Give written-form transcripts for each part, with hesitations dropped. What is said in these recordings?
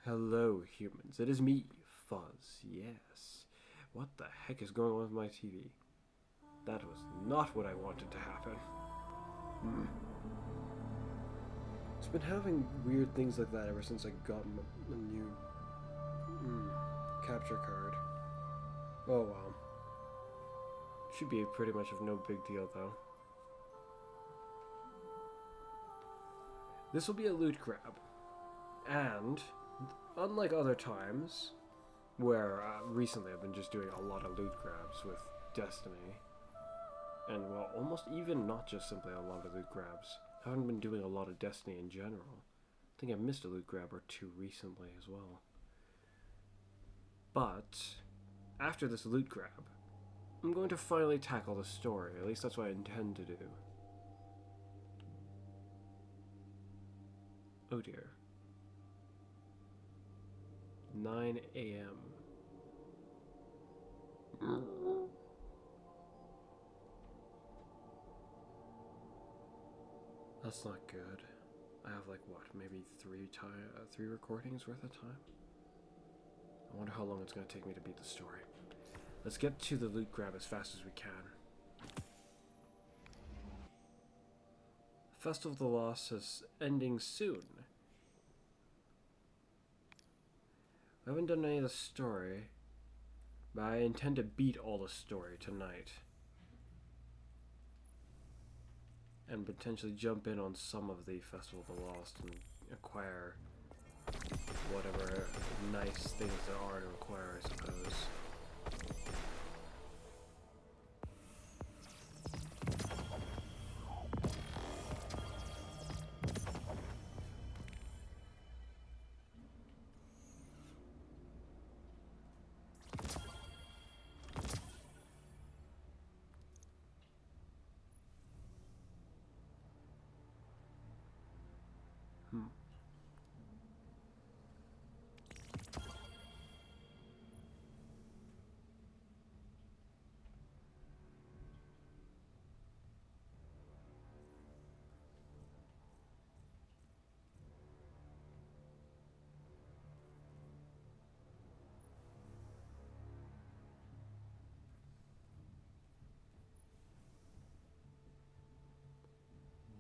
Hello, humans. It is me, Fuzz. Yes. What the heck is going on with my TV? That was not what I wanted to happen. Hmm. It's been having weird things like that ever since I got a new capture card. Oh well. Should be pretty much of no big deal though. This will be a loot grab. And, unlike other times, where recently I've been just doing a lot of loot grabs with Destiny, and well, almost even not just simply a lot of loot grabs. I haven't been doing a lot of Destiny in general. I think I've missed a loot grab or two recently as well. But, after this loot grab, I'm going to finally tackle the story. At least that's what I intend to do. Oh dear. 9 a.m. That's not good. I have like what, maybe three recordings worth of time? I wonder how long it's going to take me to beat the story. Let's get to the loot grab as fast as we can. Festival of the Lost is ending soon. I haven't done any of the story, but I intend to beat all the story tonight. And potentially jump in on some of the Festival of the Lost and acquire whatever nice things there are to acquire, I suppose.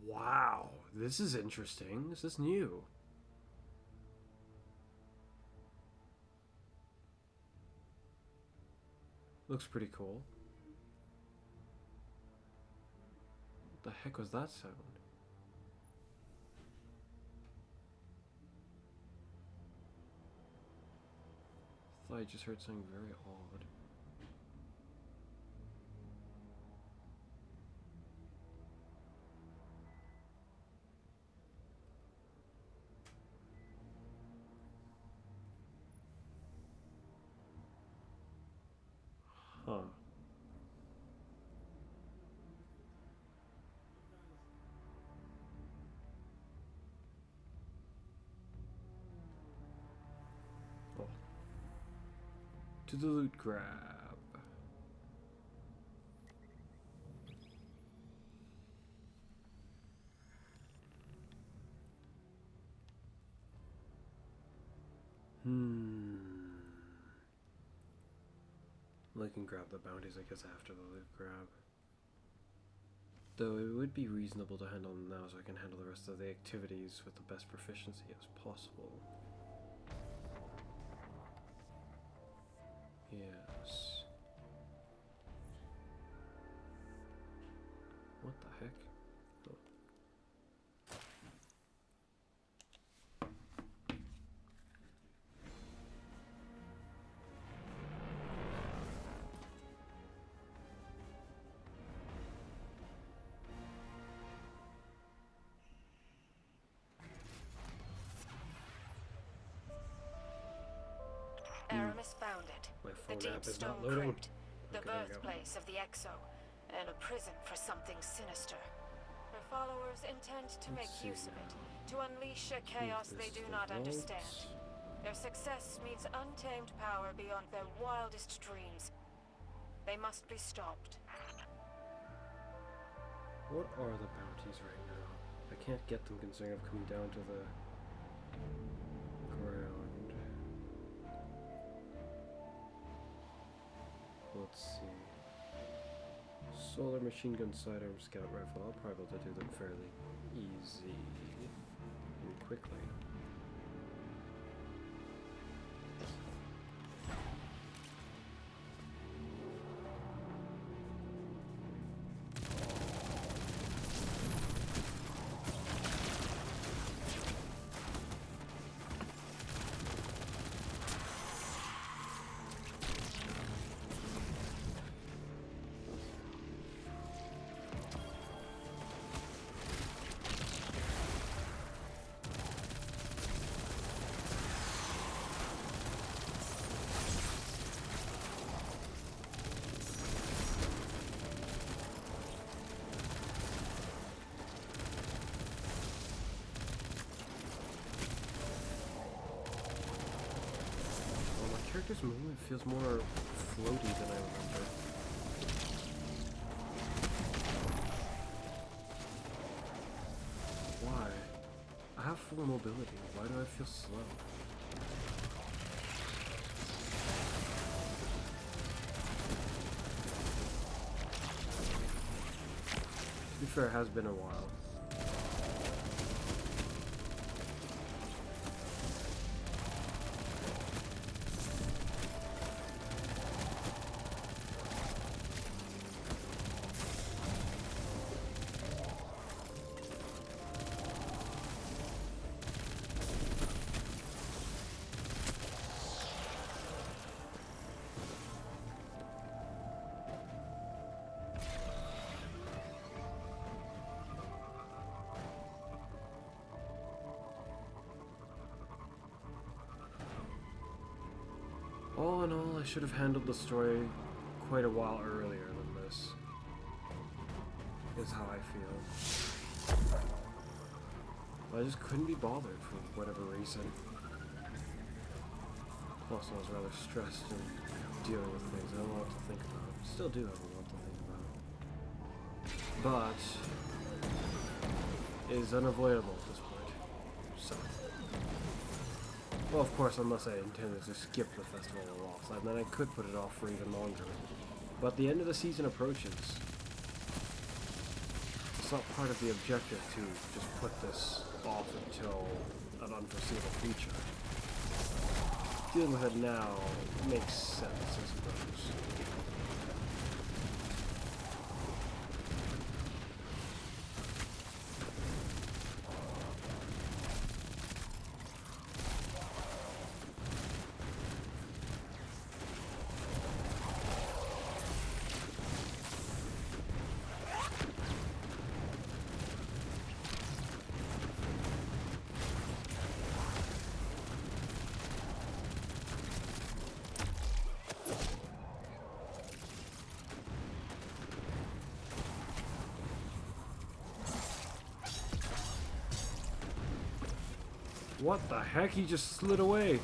Wow, this is interesting. This is new. Looks pretty cool. What the heck was that sound? I thought I just heard something very odd. Huh. Oh. To the loot grab. I can grab the bounties, I guess, after the loot grab. Though it would be reasonable to handle them now so I can handle the rest of the activities with the best proficiency as possible. Yes. What the heck? Oh. Aramis found it. My The phone deep app is stone not loading. crypt, the Okay, there we go. birthplace of the Exo, and a prison for something sinister. Her followers intend to make Let's see use of now. it, to unleash a chaos they This do the not vault. understand. Their success means untamed power beyond their wildest dreams. They must be stopped. What are the bounties right now? I can't get them considering I'm coming down to the ground. let's see. Solar machine gun, sidearm, scout rifle. I'll probably be able to do them fairly easy and quickly. Character's movement feels more floaty than I remember. Why? I have full mobility. Why do I feel slow? To be fair, it has been a while. All in all, I should have handled the story quite a while earlier than this, is how I feel. I just couldn't be bothered for whatever reason. Plus, I was rather stressed and dealing with things I had a lot to think about. Still do have a lot to think about. But it is unavoidable at this point. So. Well, of course, unless I intended to skip the Festival of Lost, and then I could put it off for even longer. But the end of the season approaches. It's not part of the objective to just put this off until an unforeseeable future. Dealing with it now makes sense, I suppose. What the heck? He just slid away.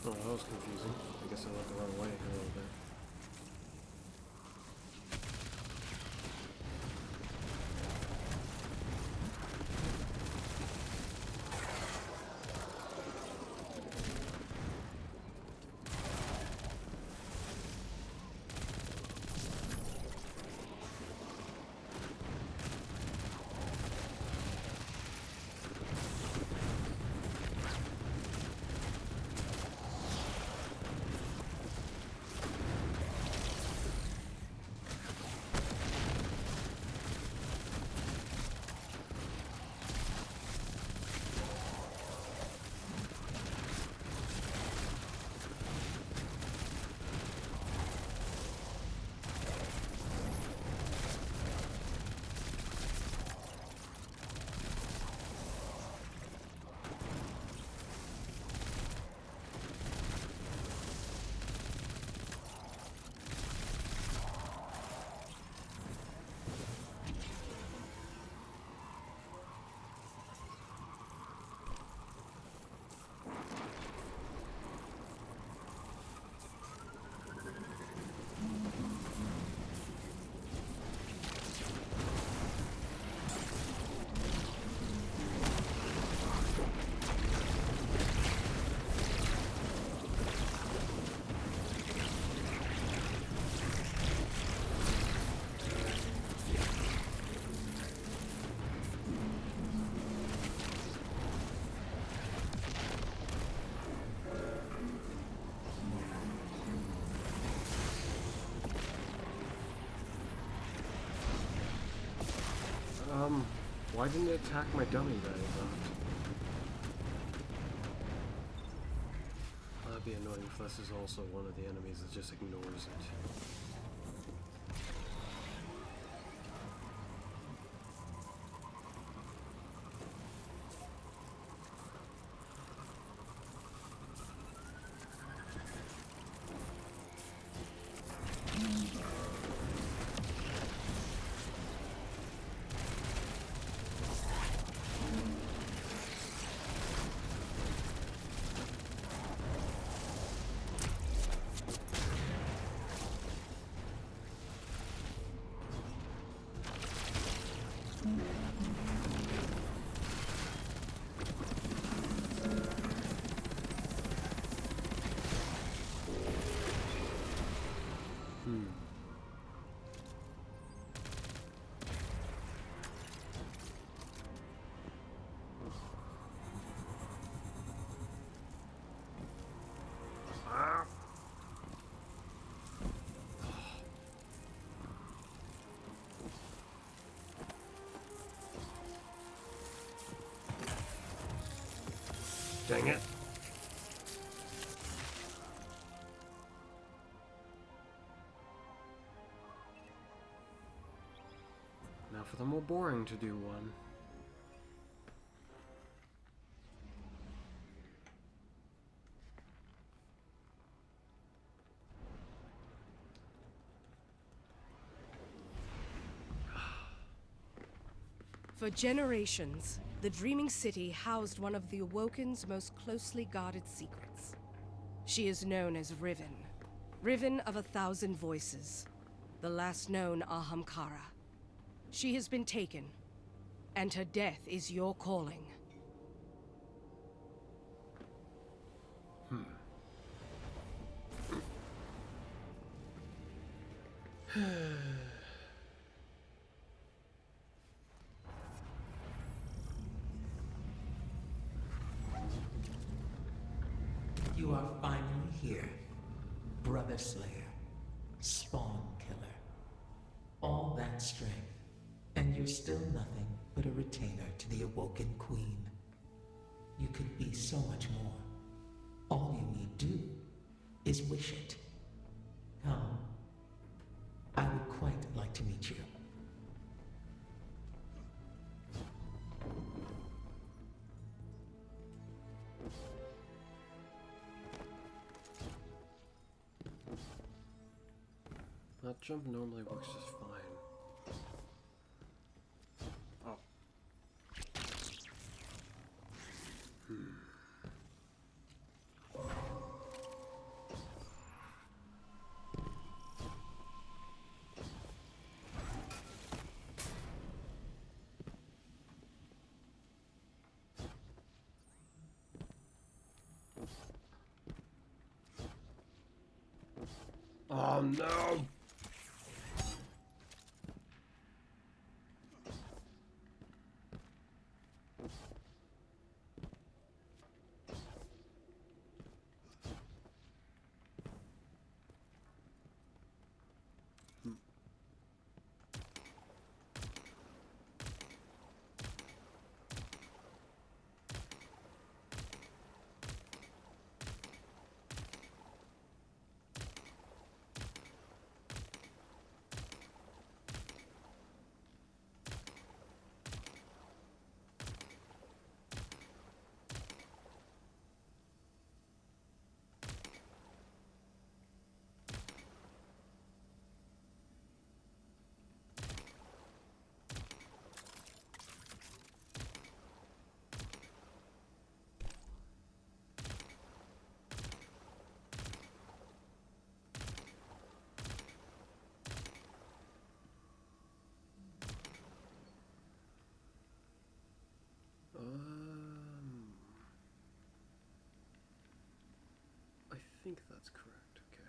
Oh, that was confusing. I guess I went the wrong way a little bit. Why didn't it attack my dummy that I left? That'd be annoying if this is also one of the enemies that just ignores it. Dang it. Now for the more boring to do one. For generations, the Dreaming City housed one of the Awoken's most closely guarded secrets. She is known as Riven. Riven of 1,000 Voices. The last known Ahamkara. She has been taken, and her death is your calling. You are finally here, Brother Slayer, Spawn Killer. All that strength, and you're still nothing but a retainer to the Awoken Queen. You could be so much more. All you need do is wish it. Come. I would quite like to meet you. That jump normally works just fine. Oh. Oh no! I think that's correct. Okay.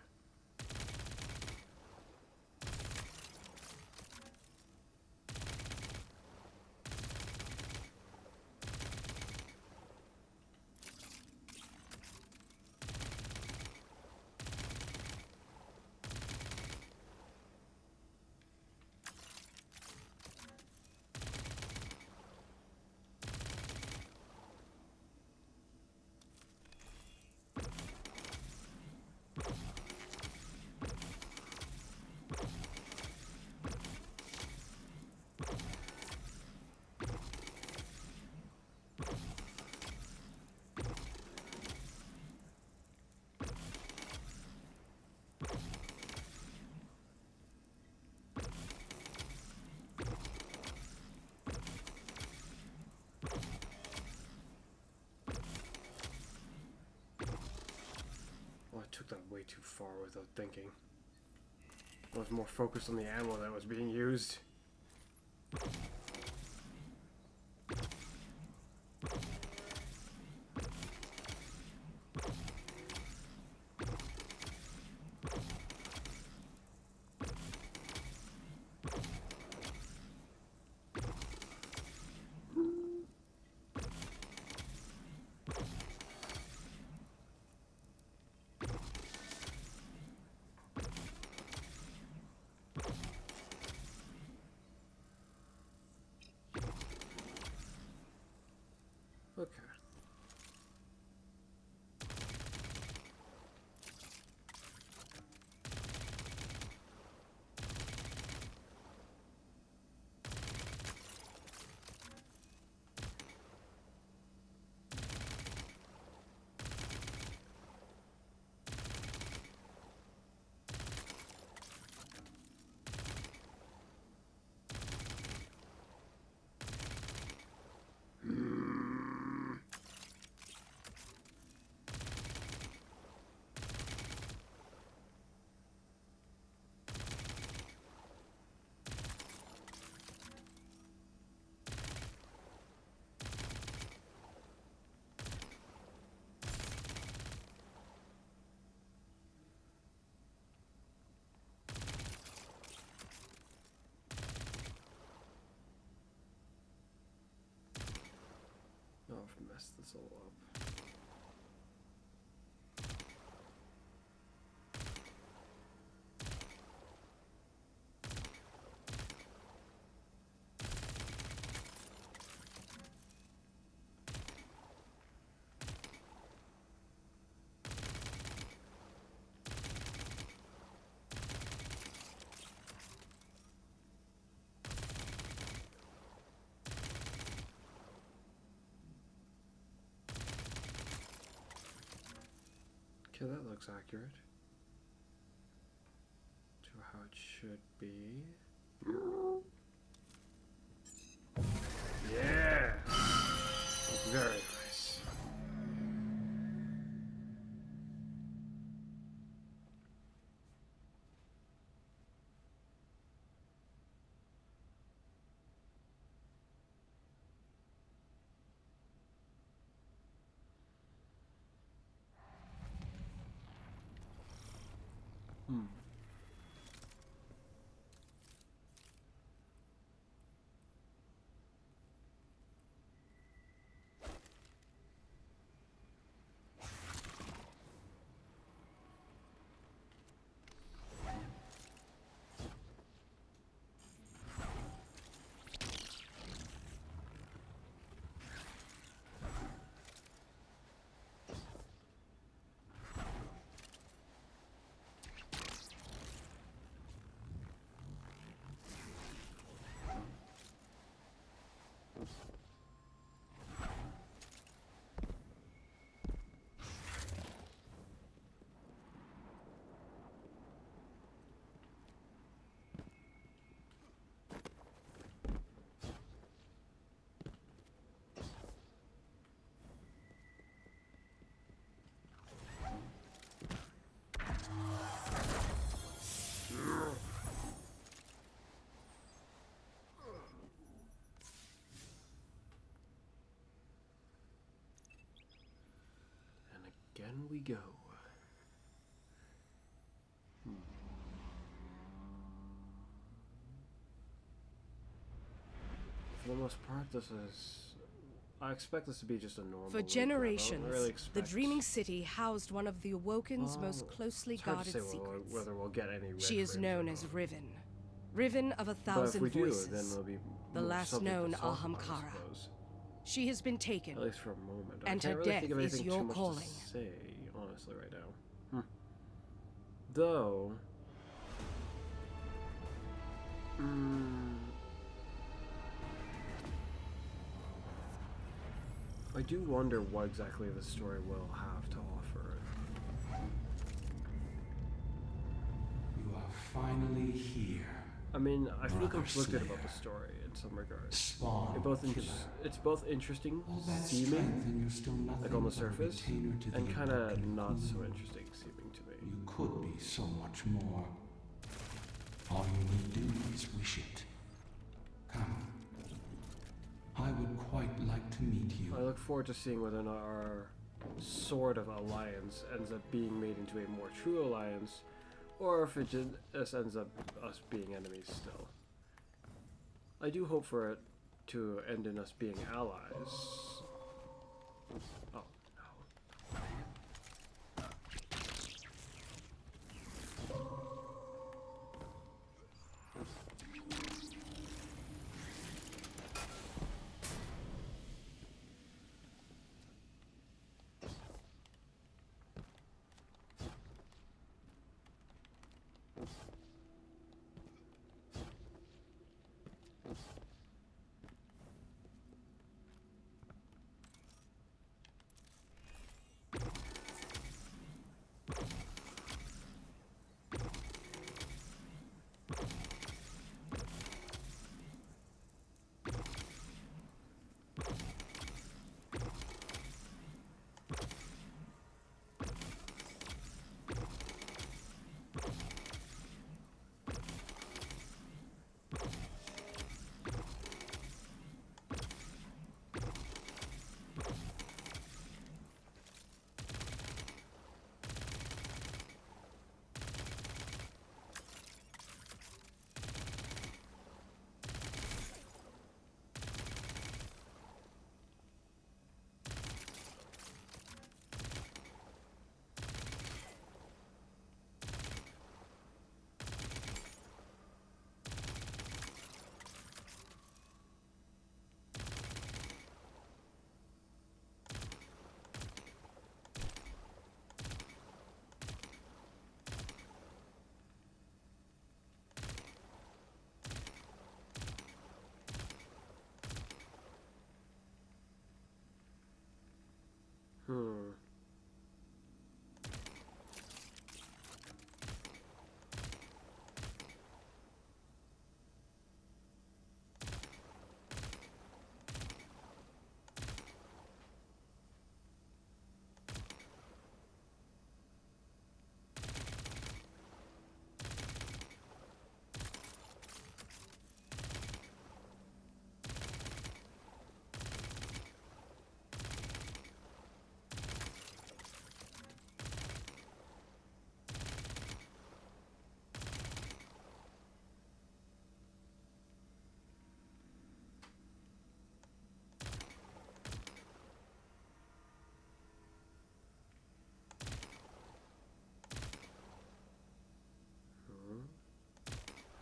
Well, I took that way too far without thinking. I was more focused on the ammo that was being used. Okay. Oh, I've messed this all up. Okay, that looks accurate to how it should be. Yeah! Very nice. Again we go. For the most part, this is... I expect this to be just a normal For loot grab. I don't generations, really the expect... Dreaming City housed one of the Awoken's most Well, closely it's hard to guarded say secrets. whether we'll get any red She is frames known or as not. Riven. Riven of a But if thousand we do, voices. then we'll be the more last subject to known Salhamar, I Ahamkara. suppose. She has been taken, At least for a moment. I and can't her really death think of is anything your too much calling. to say, honestly, right now. Though... I do wonder what exactly the story will have to offer. You are finally here. I mean, I feel Brother conflicted Slayer. about the story in some regards. Spawn killer. It's both interesting, All that seeming, strength and you're still nothing like on the but a surface, retainer to the and kind of awoken not so queen. interesting seeming to me. You could be so much more. All you need do is wish it. Come. I would quite like to meet you. I look forward to seeing whether or not our sort of alliance ends up being made into a more true alliance, or if it just ends up us being enemies still. I do hope for it to end in us being allies. Oh, no.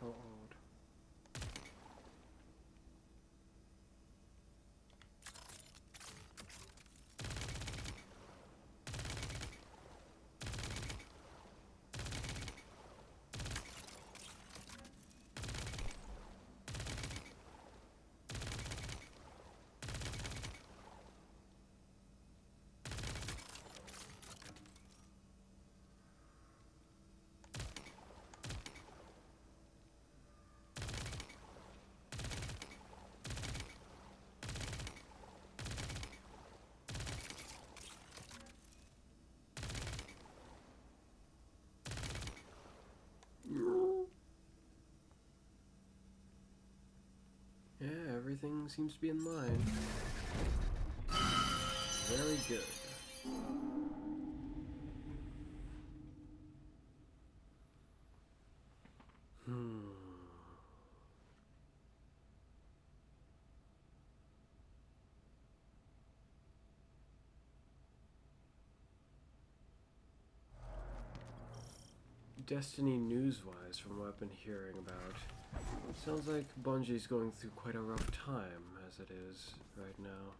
How odd. Yeah, everything seems to be in line. Very good. Destiny news-wise, from what I've been hearing about, sounds like Bungie's going through quite a rough time as it is right now.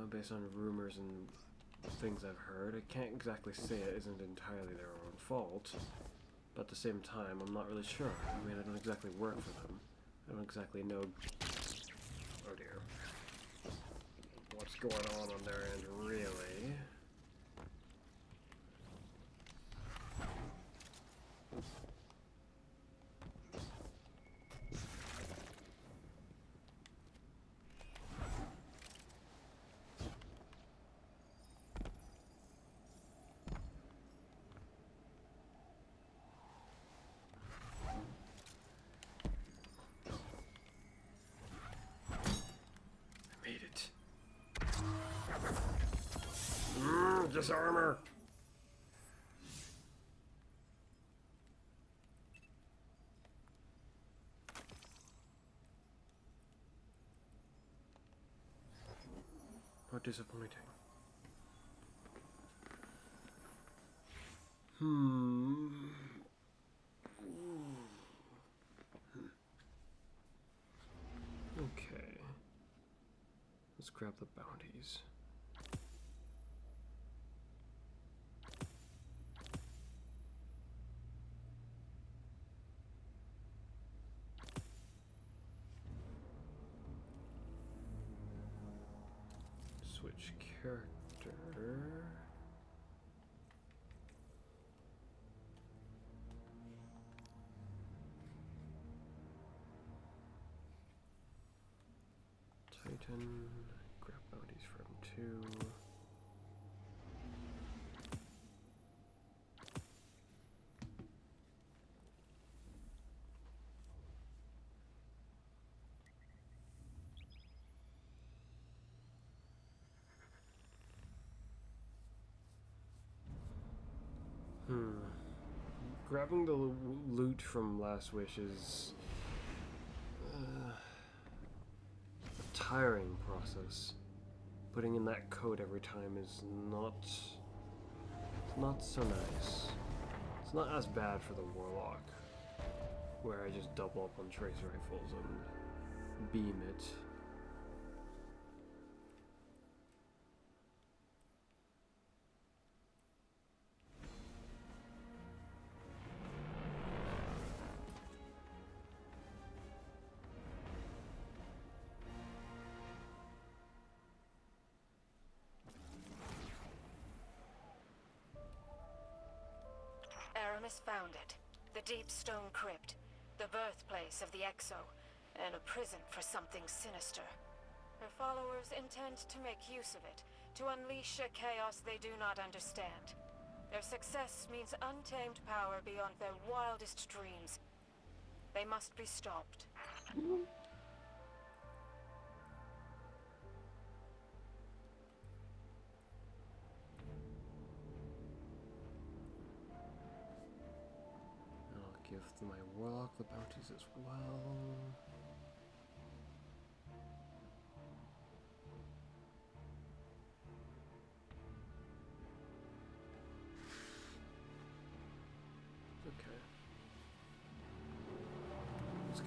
Based on rumors and things I've heard, I can't exactly say it isn't entirely their own fault, but at the same time, I'm not really sure. I mean, I don't exactly work for them. I don't exactly know. Oh dear. What's going on their end, really? Disarmor! How disappointing. Okay. Let's grab the bounties. Switch character. Titan. Grab bounties from 2. Grabbing the loot from Last Wish is a tiring process. Putting in that code every time is not so nice. It's not as bad for the Warlock, where I just double up on trace rifles and beam it. Aramis found it. The deep stone crypt. The birthplace of the Exo. And a prison for something sinister. Her followers intend to make use of it. To unleash a chaos they do not understand. Their success means untamed power beyond their wildest dreams. They must be stopped. Give my Warlock the bounties as well. Okay. Let's go.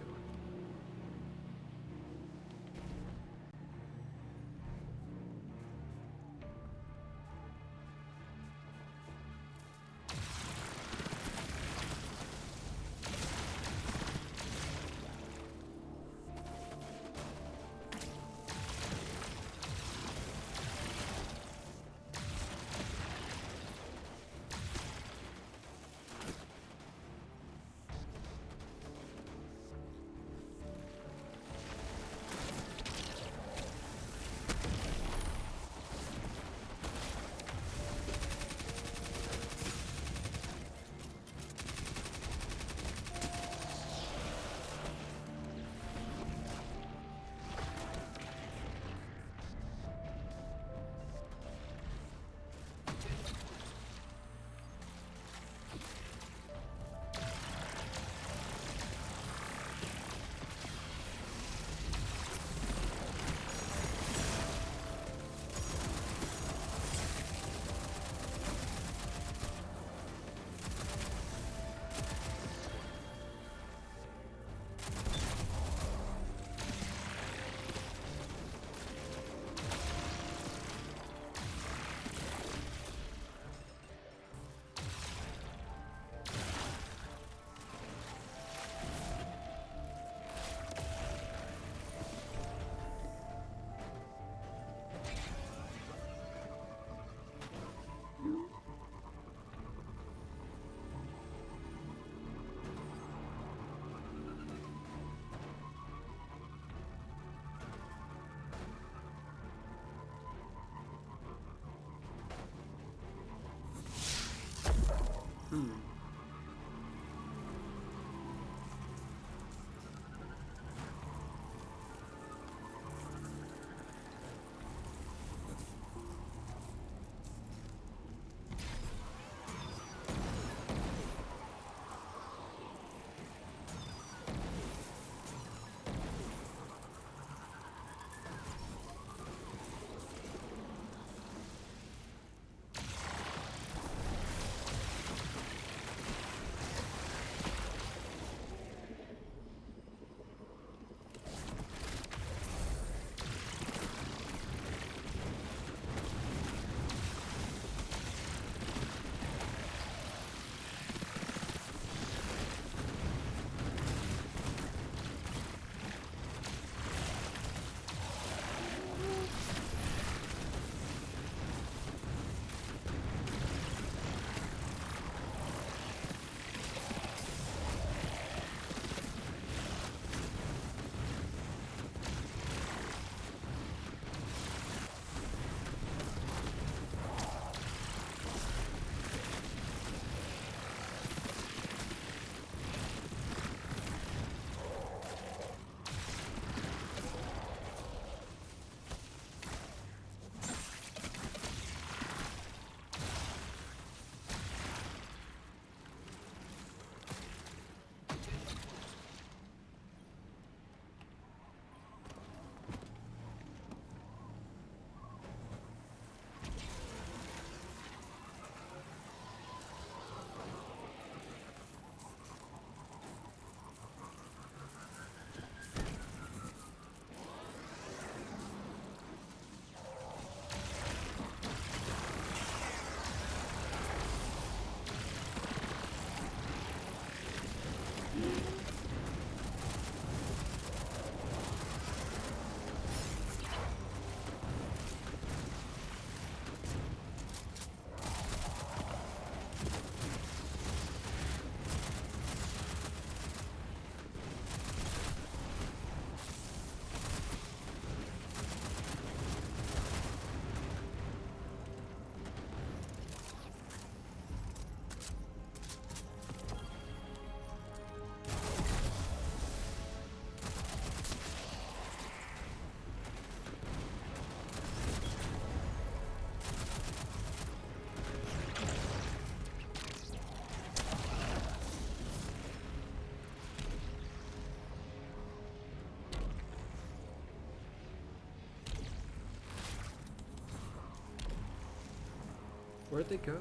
Where'd they go?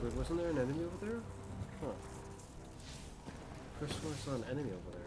Wait, wasn't there an enemy over there? Huh. First one I saw an enemy over there.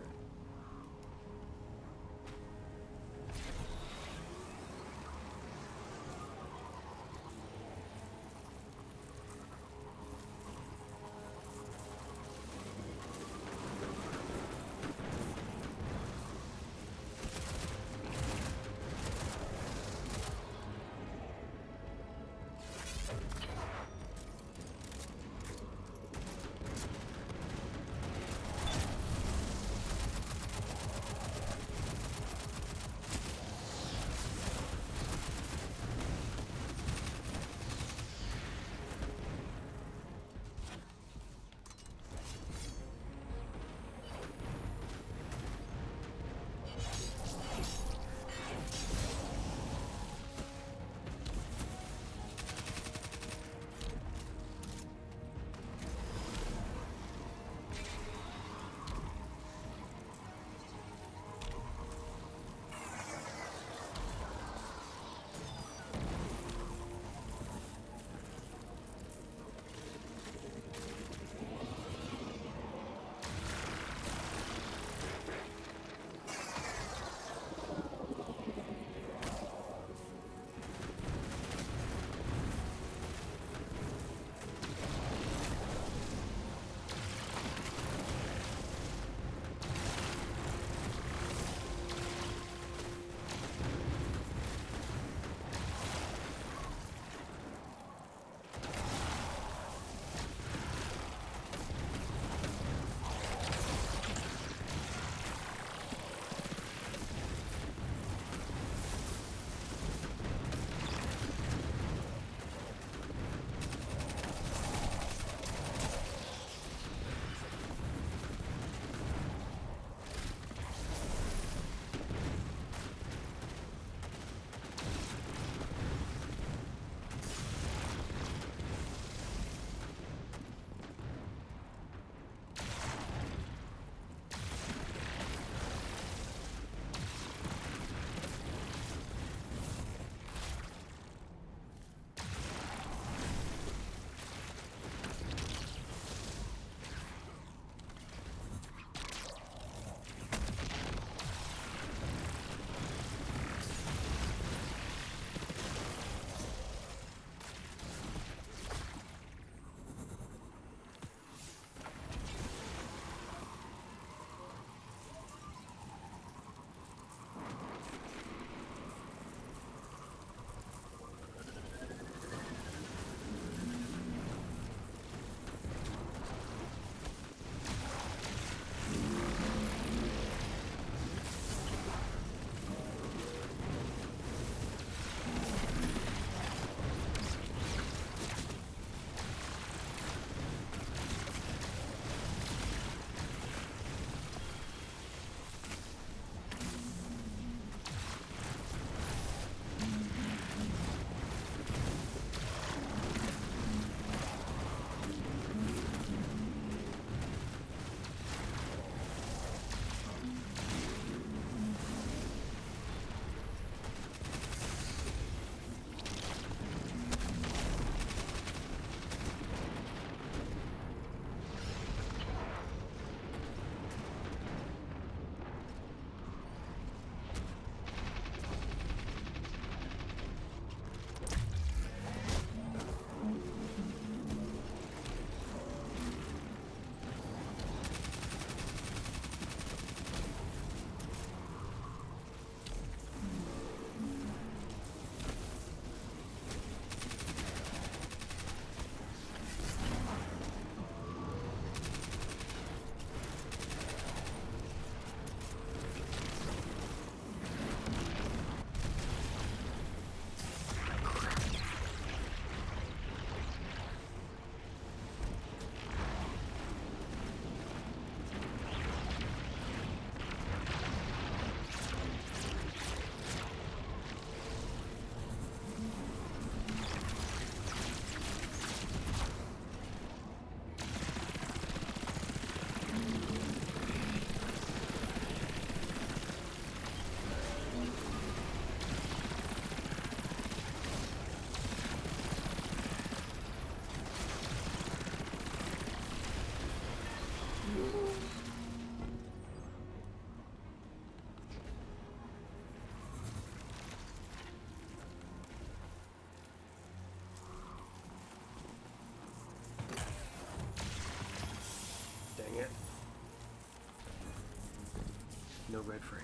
No red frame.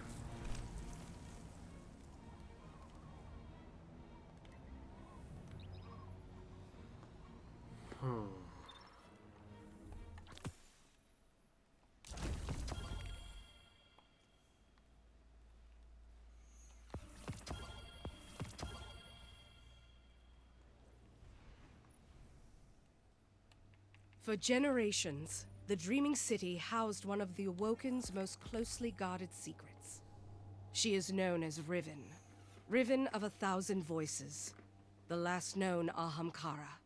For generations, the Dreaming City housed one of the Awoken's most closely guarded secrets. She is known as Riven, Riven of 1,000 Voices, the last known Ahamkara.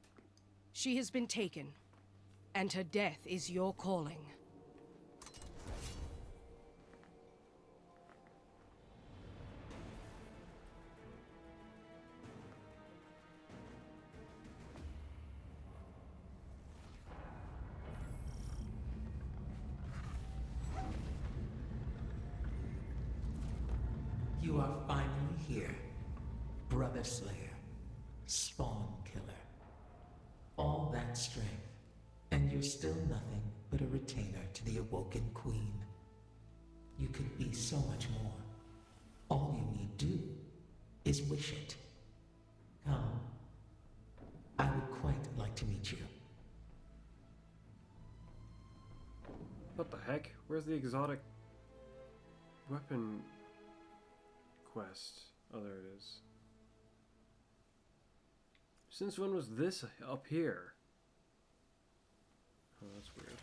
She has been taken, and her death is your calling. You are finally here, Brother Slayer, Spawn Killer. All that strength, and you're still nothing but a retainer to the Awoken Queen. You could be so much more. All you need do is wish it. Come. I would quite like to meet you. What the heck? Where's the exotic weapon quest? Oh, there it is. Since when was this up here? Oh, that's weird.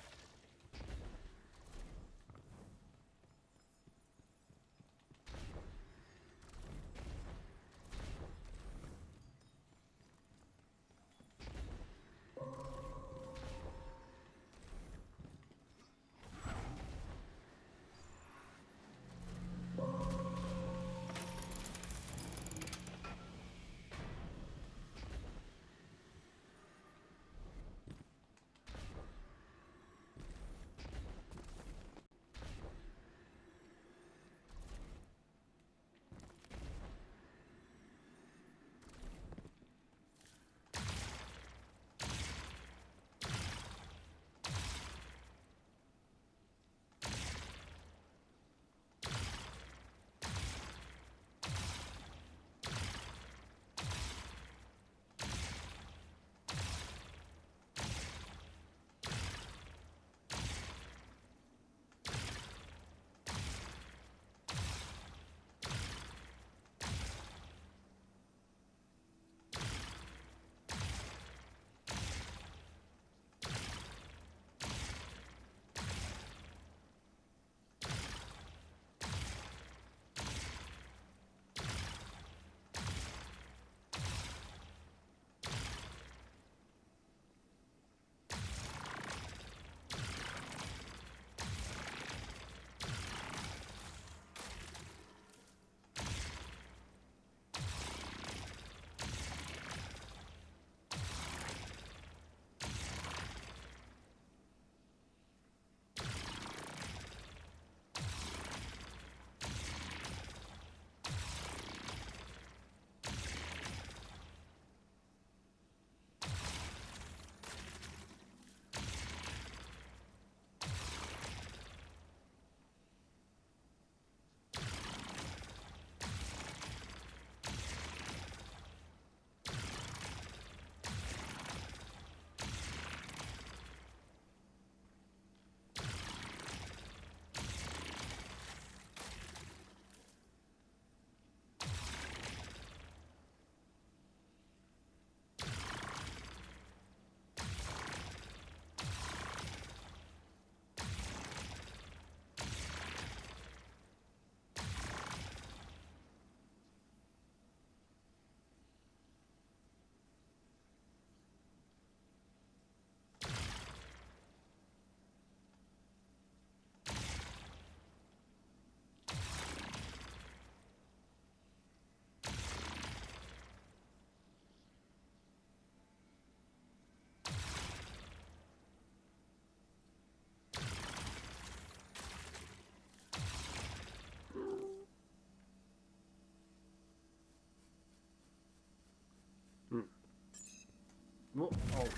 Well, oh.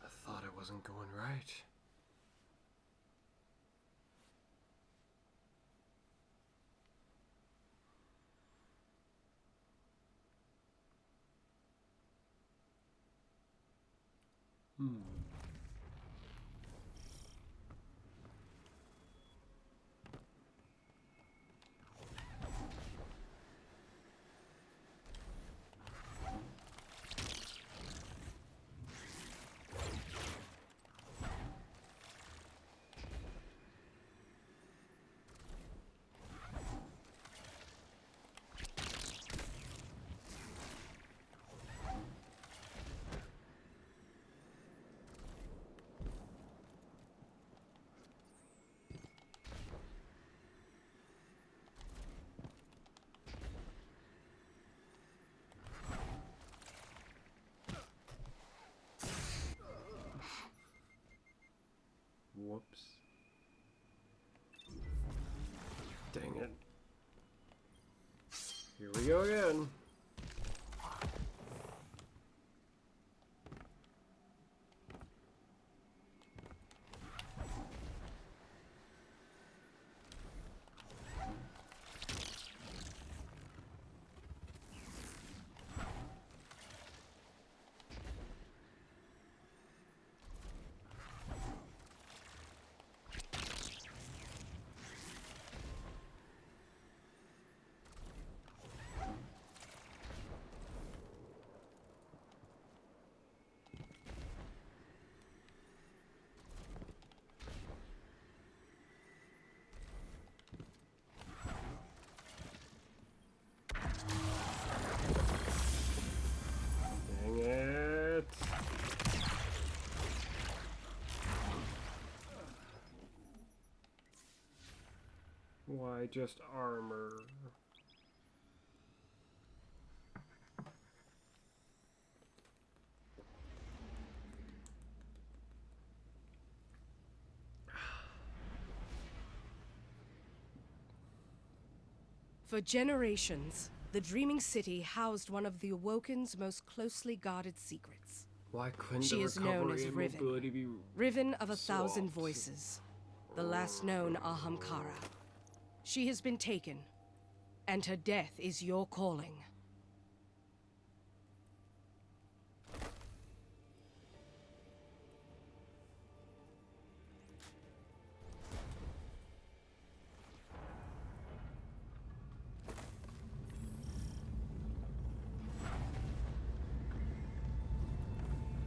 I thought I wasn't going right. Whoops. Dang it. Here we go again. Dang it. Why just armor? For generations, the Dreaming City housed one of the Awoken's most closely guarded secrets. Why couldn't She the is known recovery as and Riven. mobility be Riven of 1,000 swapped? voices, the last known Ahamkara. She has been taken, and her death is your calling.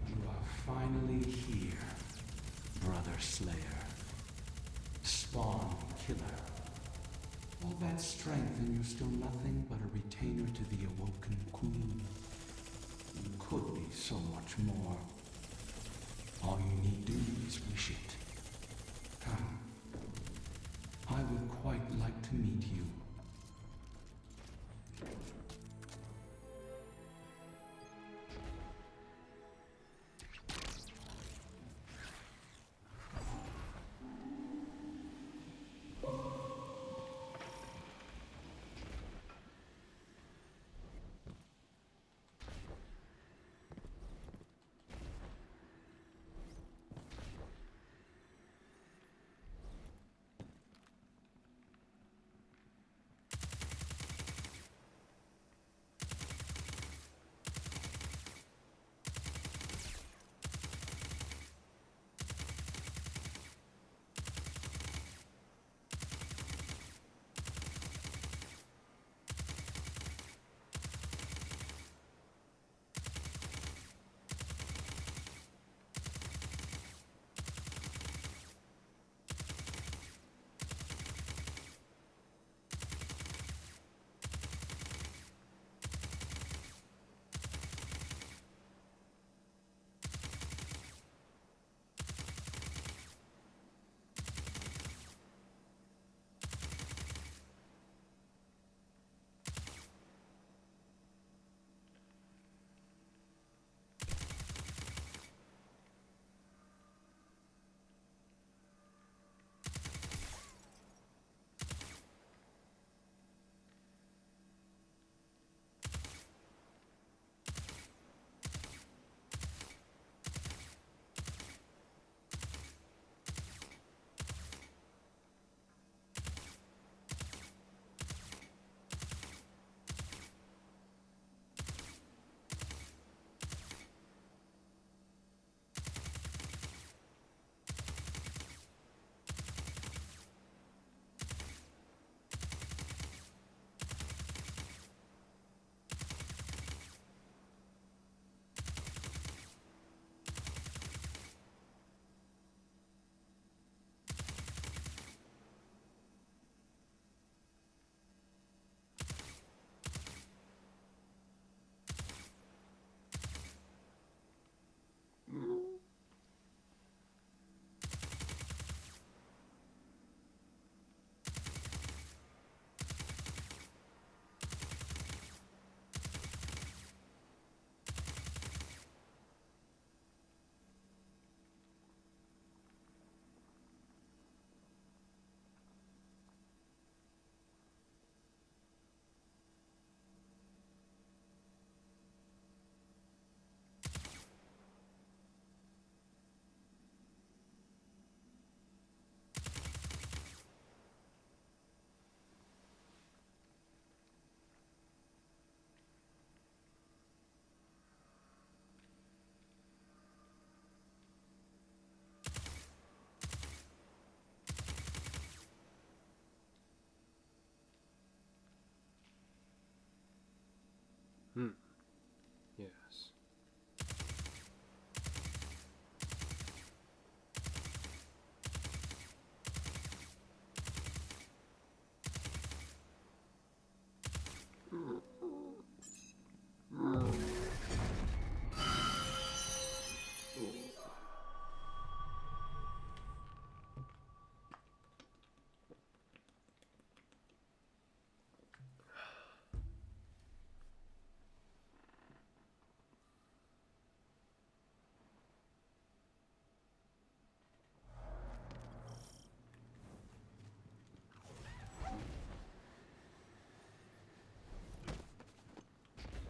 You are finally here, Brother Slayer. Spawn Killer. All that strength and you're still nothing but a retainer to the Awoken Queen. You could be so much more. All you need do is wish it. Come. I would quite like to meet you.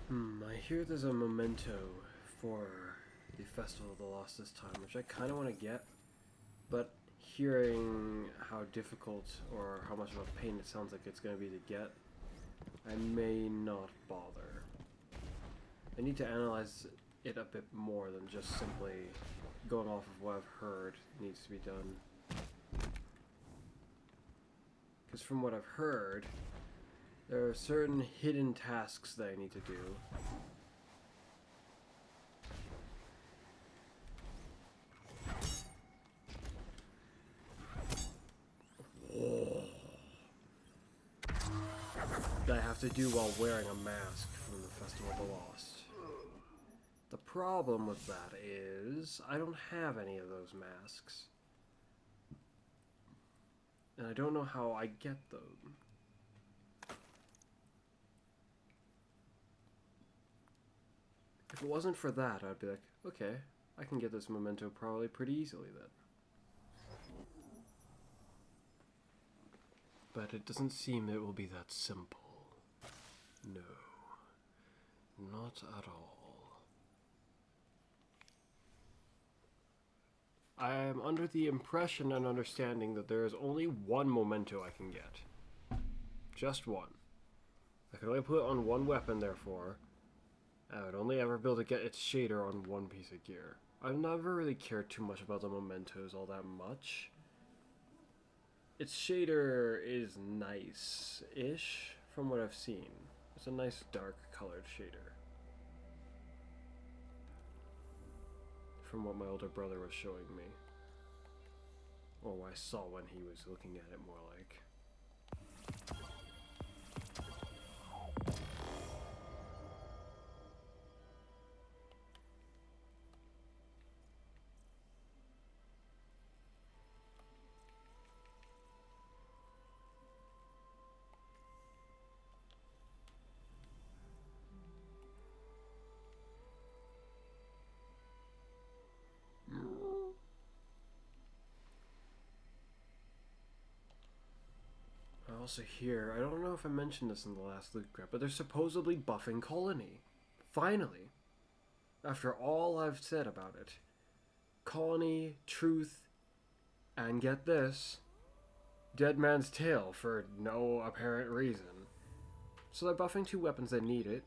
I hear there's a memento for the Festival of the Lost this time, which I kind of want to get, but hearing how difficult or how much of a pain it sounds like it's going to be to get, I may not bother. I need to analyze it a bit more than just simply going off of what I've heard needs to be done. Because from what I've heard, there are certain hidden tasks that I need to do. That I have to do while wearing a mask from the Festival of the Lost. The problem with that is I don't have any of those masks. And I don't know how I get them. If it wasn't for that, I'd be like, okay, I can get this memento probably pretty easily then. But it doesn't seem it will be that simple. No. Not at all. I am under the impression and understanding that there is only one memento I can get. Just one. I can only put it on one weapon, therefore. I would only ever be able to get its shader on one piece of gear. I've never really cared too much about the mementos all that much. Its shader is nice-ish from what I've seen. It's a nice dark colored shader. From what my older brother was showing me. Or what I saw when he was looking at it more like. I also hear, I don't know if I mentioned this in the last loot grab, but they're supposedly buffing Colony. Finally. After all I've said about it. Colony, Truth, and get this, Dead Man's Tale for no apparent reason. So they're buffing two weapons that need it.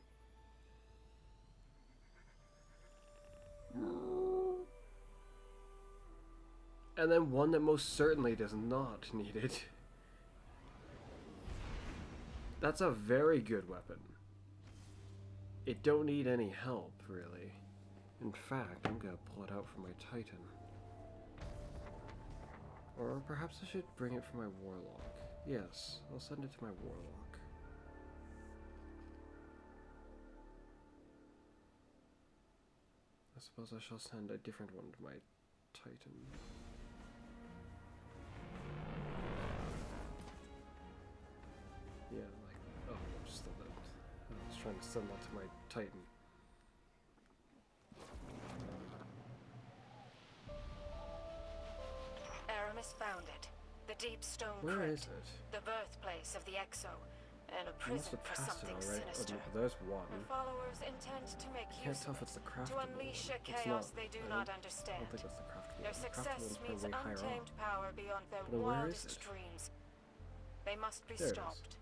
And then one that most certainly does not need it. That's a very good weapon. It don't need any help, really. In fact, I'm gonna pull it out for my Titan. Or perhaps I should bring it for my Warlock. Yes, I'll send it to my Warlock. I suppose I shall send a different one to my Titan. Yeah, like, oh, just that. I was trying to send that to my Titan. Aramis found it. The deep stone Where crypt. is it? The birthplace of the Exo. And a I must prison have for passed it something already. sinister. Oh, there's one. Her followers intend to make I can't use tell of if it's the it, craftable to unleash a one. It's chaos not. they do I not don't understand. think it's the craftable Their one. The success craftable means one's probably way higher untamed up. power beyond their Then where is wildest it? dreams. They must be There it is. stopped.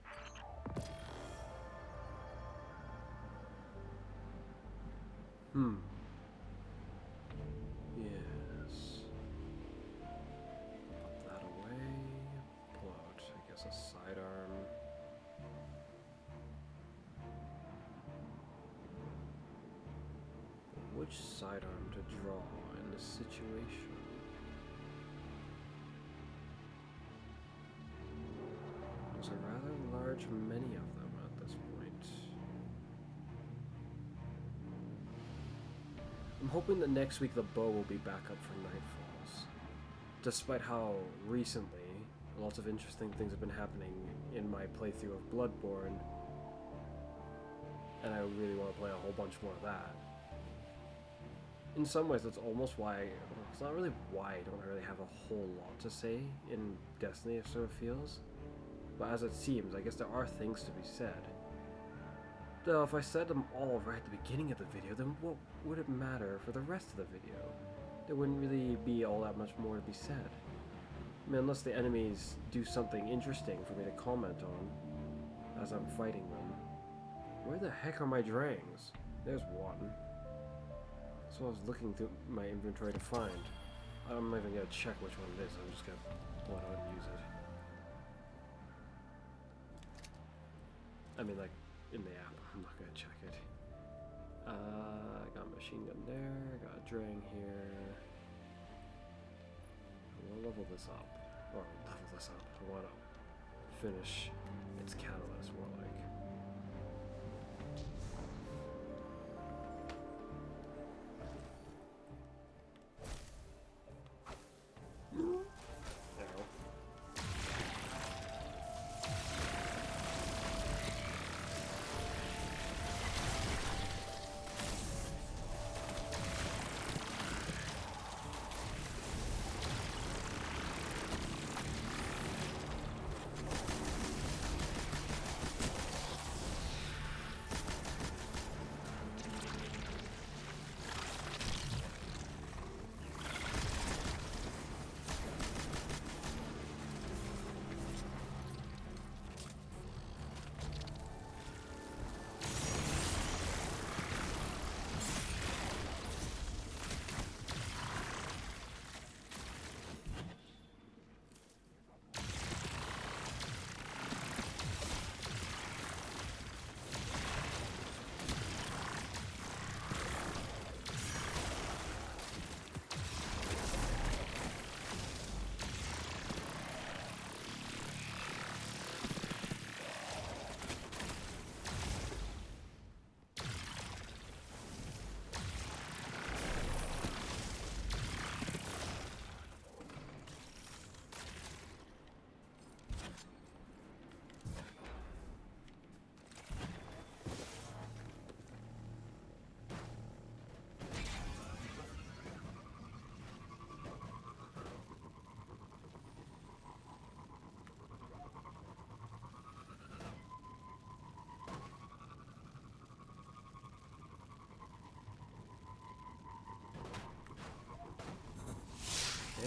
Yes. Pop that away. Pull out, I guess, a sidearm. But which sidearm to draw in this situation? There's a rather large many of them at this point. I'm hoping that next week the bow will be back up for Nightfalls. Despite how recently lots of interesting things have been happening in my playthrough of Bloodborne, and I really want to play a whole bunch more of that. In some ways, that's almost why, it's not really why I don't really have a whole lot to say in Destiny, it sort of feels. But as it seems, I guess there are things to be said. Though if I said them all right at the beginning of the video, then what would it matter for the rest of the video? There wouldn't really be all that much more to be said. I mean, unless the enemies do something interesting for me to comment on as I'm fighting them. Where the heck are my drangs? There's one. So I was looking through my inventory to find. I'm not even gonna check which one it is, I'm just gonna pull it out and use it. I mean, like, in the app, I'm not gonna check it. I got a machine gun there, got a drang here. We'll level this up. Or level this up. I wanna finish its catalyst more like.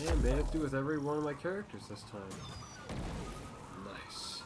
Yeah, made it through with every one of my characters this time. Nice.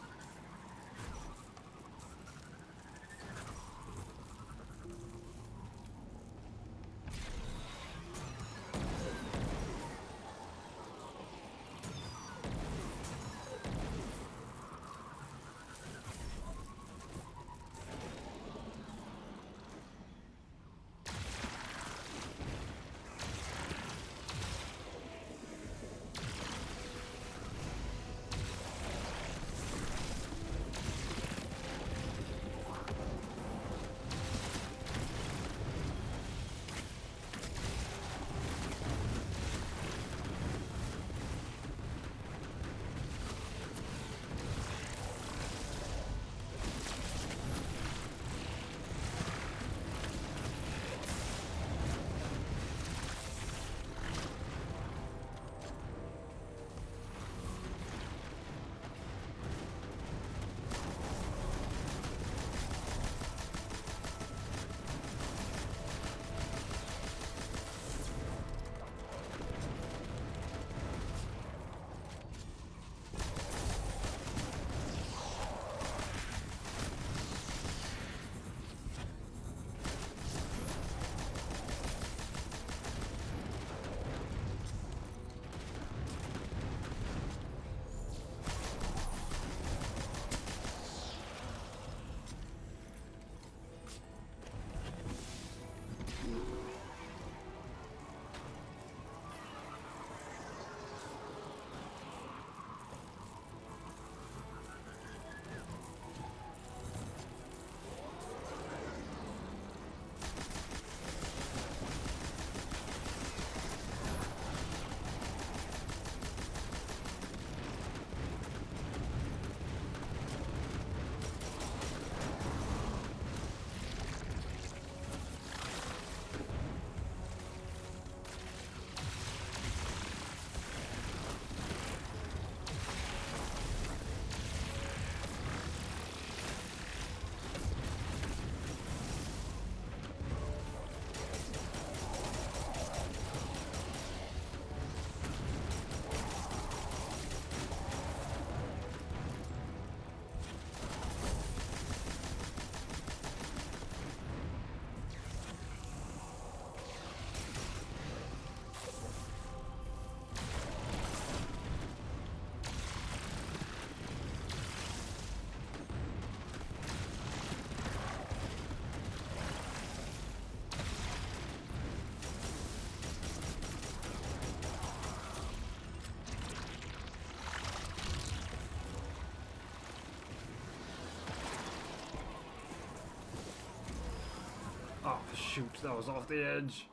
shoot, that was off the edge.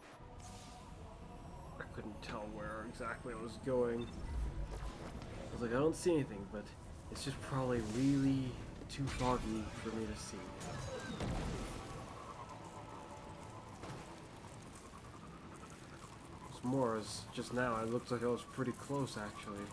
I couldn't tell where exactly I was going. I was like, I don't see anything, but it's just probably really too foggy for me to see. It's more as just now, it looked like I was pretty close actually.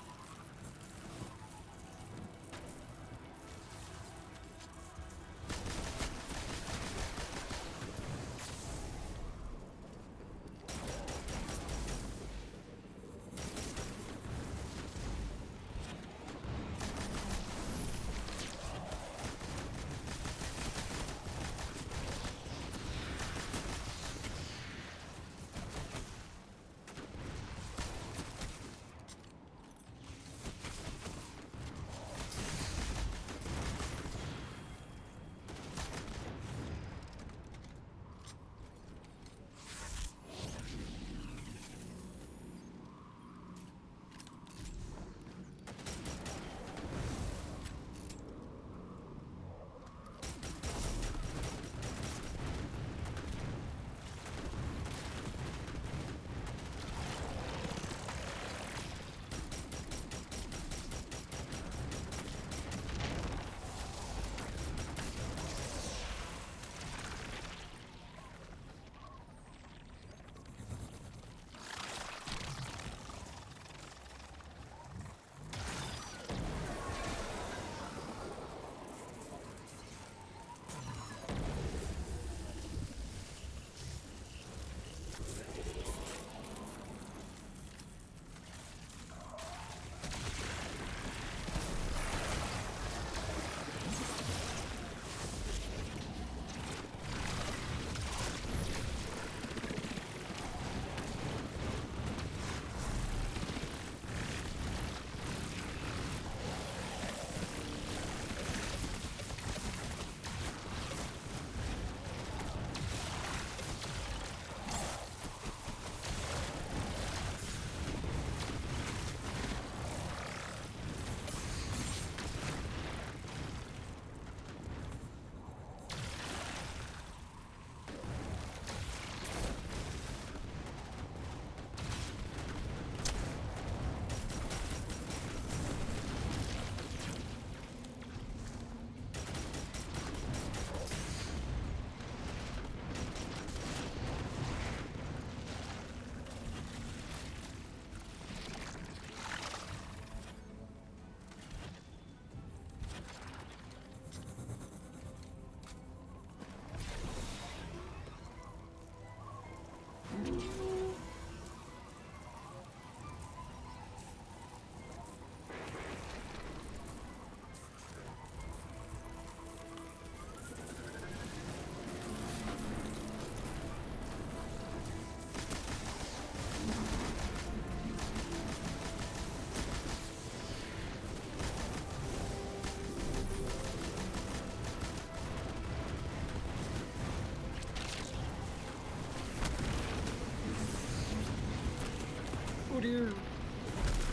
Oh dear.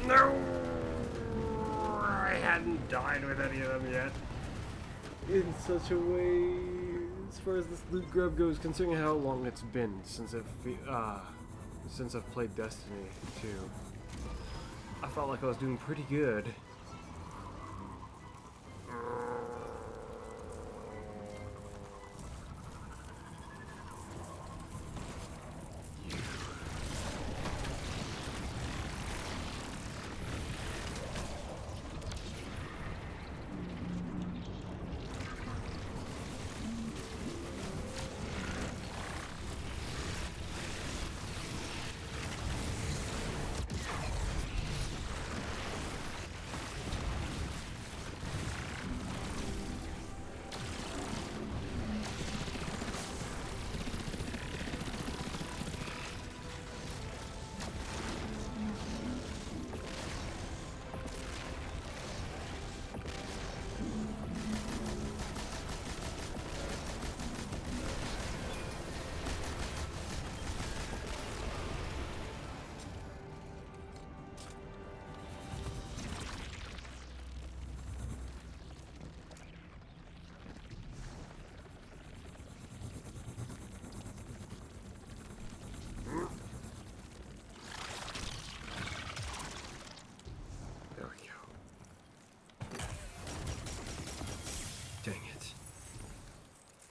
No! I hadn't died with any of them yet. In such a way, as far as this loot grab goes, considering how long it's been since I've played Destiny 2, I felt like I was doing pretty good.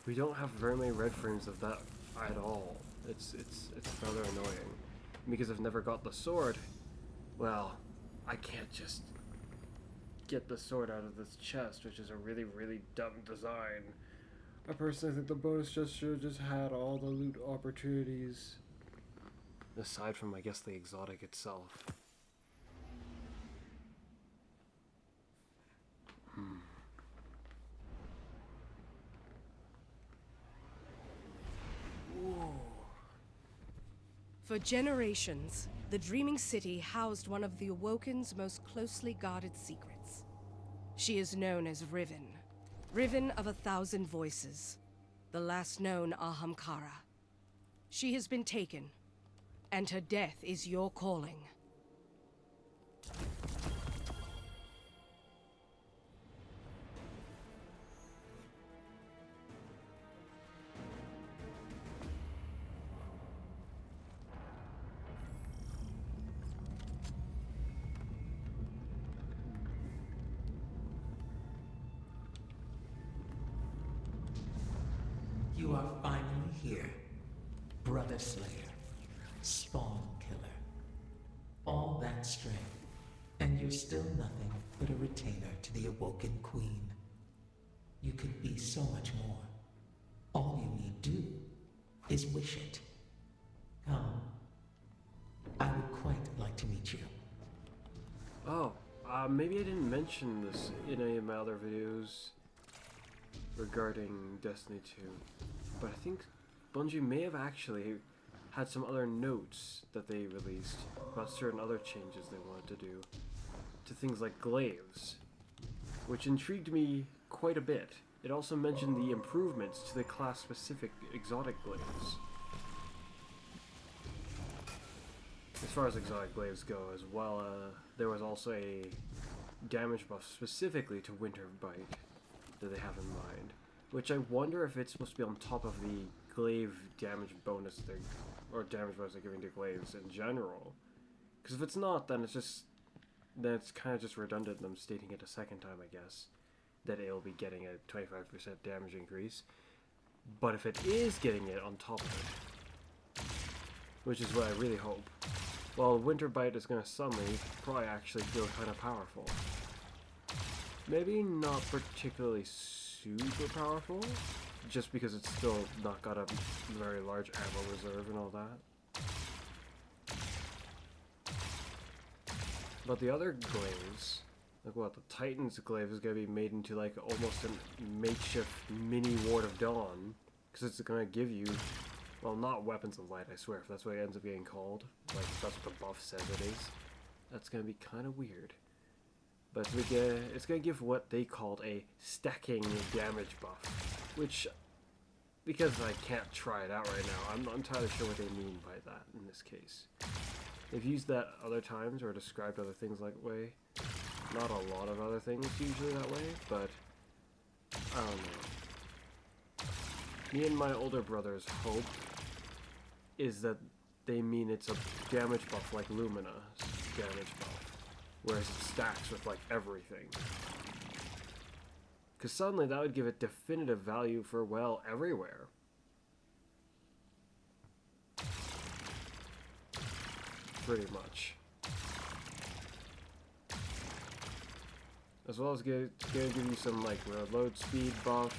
we don't have very many red frames of that at all. It's rather annoying. Because I've never got the sword, well, I can't just get the sword out of this chest, which is a really, really dumb design. I personally think the bonus chest should have just had all the loot opportunities. Aside from, I guess, the exotic itself. Whoa. For generations, the Dreaming City housed one of the Awoken's most closely guarded secrets. She is known as Riven. Riven of 1,000 voices. The last known Ahamkara. She has been taken, and her death is your calling. You are finally here, Brother Slayer, Spawn Killer. All that strength, and you're still nothing but a retainer to the Awoken Queen. You could be so much more. All you need do is wish it. Come. I would quite like to meet you. Oh, maybe I didn't mention this in any of my other videos regarding Destiny 2, but I think Bungie may have actually had some other notes that they released about certain other changes they wanted to do to things like glaives, which intrigued me quite a bit. It also mentioned the improvements to the class-specific exotic glaives. As far as exotic glaives go as well, there was also a damage buff specifically to Winter Bite that they have in mind, which I wonder if it's supposed to be on top of the glaive damage bonus they're, or damage bonus they're giving to glaives in general. Because if it's not, then it's kind of just redundant them stating it a second time, I guess, that it'll be getting a 25% damage increase. But if it is getting it on top of it, which is what I really hope, well, Winter Bite is going to suddenly probably actually feel kind of powerful. Maybe not particularly super powerful, just because it's still not got a very large ammo reserve and all that. But the other glaives, like what, the Titan's glaive is going to be made into like almost a makeshift mini Ward of Dawn, because it's going to give you, well, not Weapons of Light, I swear, if that's what it ends up getting called, like if that's what the buff says it is, that's going to be kind of weird. But it's going to give what they called a stacking damage buff, which, because I can't try it out right now, I'm not entirely sure what they mean by that in this case. They've used that other times or described other things that way. Not a lot of other things usually that way, but I don't know. Me and my older brother's hope is that they mean it's a damage buff like Lumina's damage buff, whereas it stacks with like everything. Because suddenly that would give it definitive value for, well, everywhere. Pretty much. As well as gonna give you some like reload speed buff,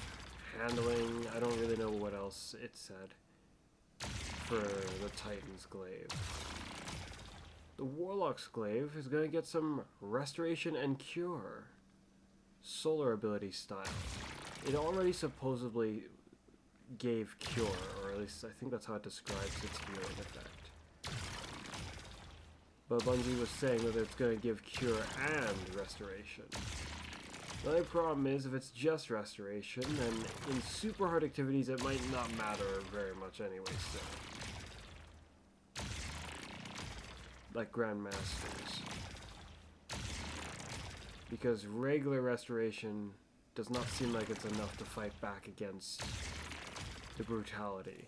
handling, I don't really know what else it said for the Titan's glaive. The Warlock's glaive is gonna get some restoration and cure. Solar ability style. It already supposedly gave cure, or at least I think that's how it describes its healing effect. But Bungie was saying that it's going to give cure and restoration. The only problem is if it's just restoration, then in super hard activities it might not matter very much anyway still. Like Grandmasters. Because regular restoration does not seem like it's enough to fight back against the brutality.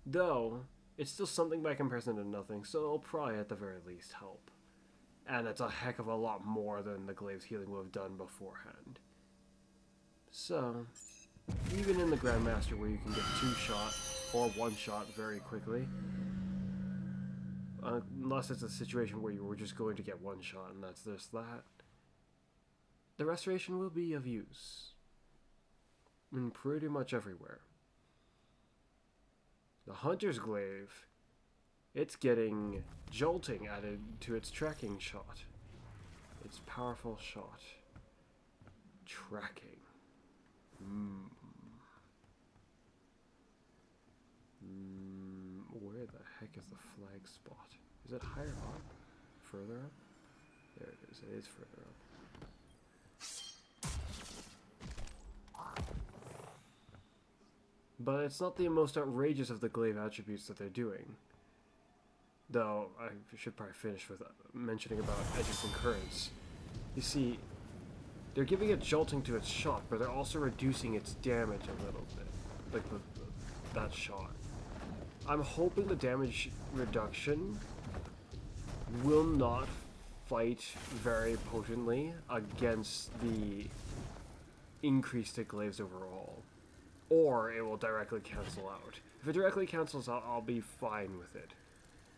Though, it's still something by comparison to nothing, so it'll probably at the very least help. And it's a heck of a lot more than the glaive's healing would have done beforehand. So, even in the Grandmaster where you can get 2-shot or 1-shot very quickly, unless it's a situation where you were just going to get 1-shot and that's just that, the restoration will be of use in pretty much everywhere. The Hunter's Glaive, it's getting jolting added to its tracking shot. Its powerful shot. Tracking. Where the heck is the flag spot? Is it higher up? Further up? There it is. It is further up. But it's not the most outrageous of the glaive attributes that they're doing. Though, I should probably finish with mentioning about Edge of Concurrence. You see, they're giving it jolting to its shot, but they're also reducing its damage a little bit. Like that shot. I'm hoping the damage reduction will not fight very potently against the increase to glaives overall. Or it will directly cancel out. If it directly cancels out, I'll be fine with it.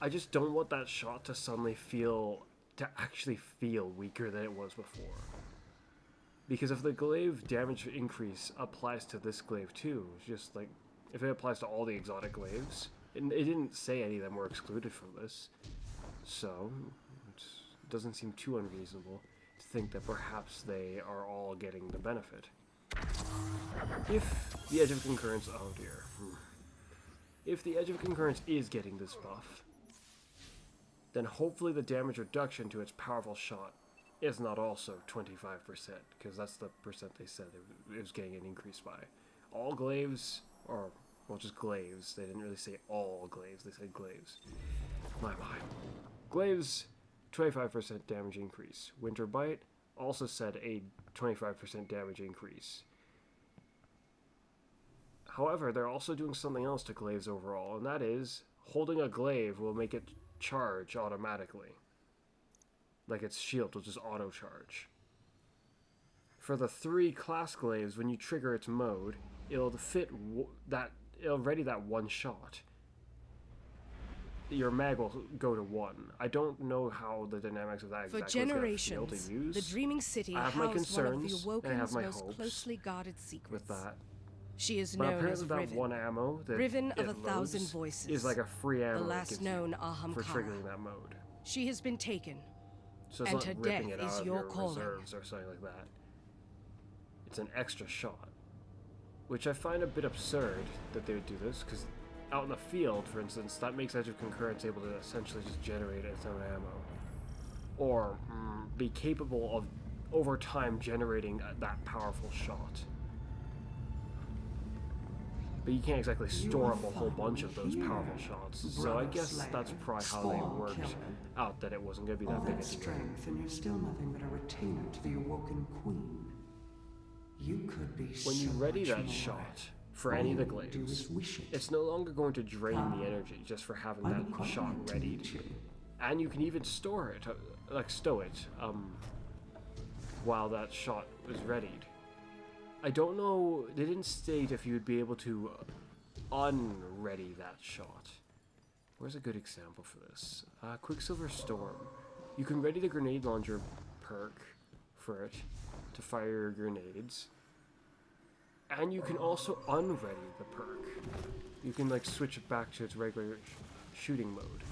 I just don't want that shot to suddenly actually feel weaker than it was before. Because if the glaive damage increase applies to this glaive too, just like, if it applies to all the exotic glaives, it didn't say any of them were excluded from this. So, it doesn't seem too unreasonable to think that perhaps they are all getting the benefit. If the Edge of Concurrence, oh dear. If the Edge of Concurrence is getting this buff, then hopefully the damage reduction to its powerful shot is not also 25%, because that's the percent they said it was getting an increase by. All glaives, or, well, just glaives, they didn't really say all glaives, they said glaives. My. Glaives, 25% damage increase. Winter Bite also said a 25% damage increase. However, they're also doing something else to glaives overall, and that is, holding a glaive will make it charge automatically. Like its shield will just auto-charge. For the 3 class glaives, when you trigger its mode, it'll ready that 1 shot. Your mag will go to 1. I don't know how the dynamics of that exactly For generations, is to use. the Dreaming City I have my housed one of the concerns, and I have Awoken's my most hopes closely guarded secrets. with that. She is But known apparently as that Riven, 1 ammo that Riven of it 1,000 loads voices, is like a free ammo the it last gives known you for Ahamkara. triggering that mode. She has been taken, So it's and not her ripping death it is out of your your calling. reserves or something like that. It's an extra shot. Which I find a bit absurd that they would do this, because out in the field, for instance, that makes Edge of Concurrence able to essentially just generate its own ammo. Or be capable of, over time, generating that powerful shot. But you can't exactly store up a whole bunch of those powerful shots. So I guess that's probably how they worked out that it wasn't going to be that big a deal. Strength, and you're still nothing but a retainer to the Awoken Queen. You could be When you so ready much that more. shot for All any of the you need to do glaives, is wish it. it's no longer going to drain the energy just for having I'm that quite shot glad to readied. meet you. And you can even store it, stow it, while that shot was readied. I don't know, they didn't state if you would be able to unready that shot. Where's a good example for this? Quicksilver Storm. You can ready the grenade launcher perk for it to fire your grenades. And you can also unready the perk. You can like switch it back to its regular shooting mode.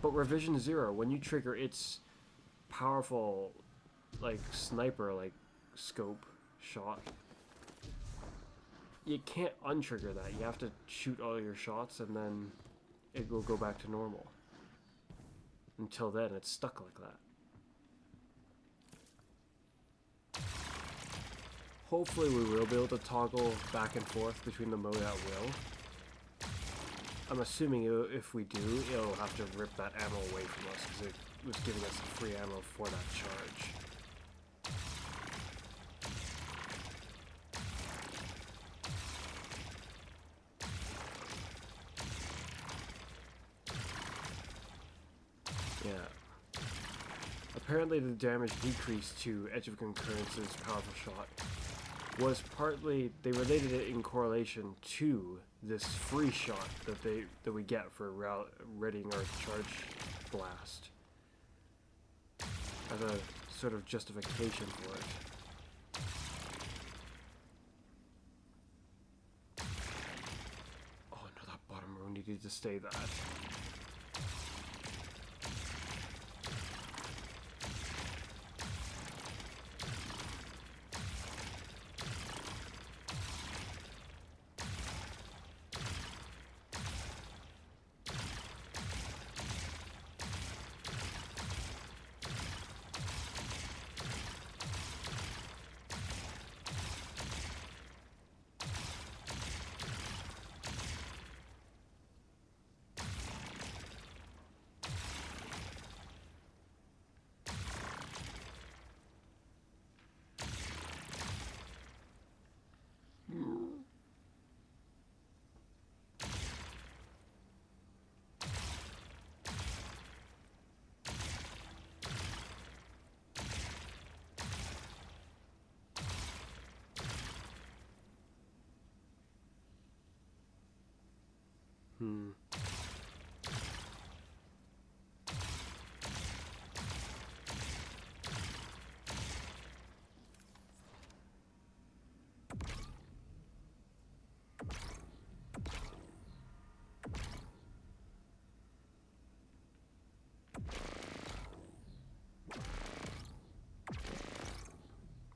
But Revision 0, when you trigger its powerful like sniper like scope shot, you can't untrigger that. You have to shoot all your shots and then it will go back to normal. Until then, it's stuck like that. Hopefully we will be able to toggle back and forth between the mode at will. I'm assuming if we do, it'll have to rip that ammo away from us because it was giving us free ammo for that charge. Yeah. Apparently the damage decreased to Edge of Concurrence's powerful shot was partly they related it in correlation to this free shot that we get for readying our charge blast as a sort of justification for it. Oh no, that bottom row needed to stay that.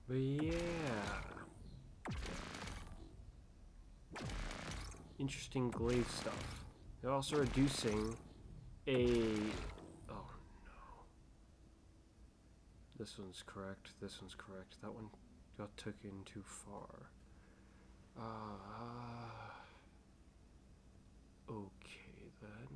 But yeah. Interesting glaive stuff. They're also reducing a... Oh no. This one's correct, this one's correct. That one got taken too far. Okay then.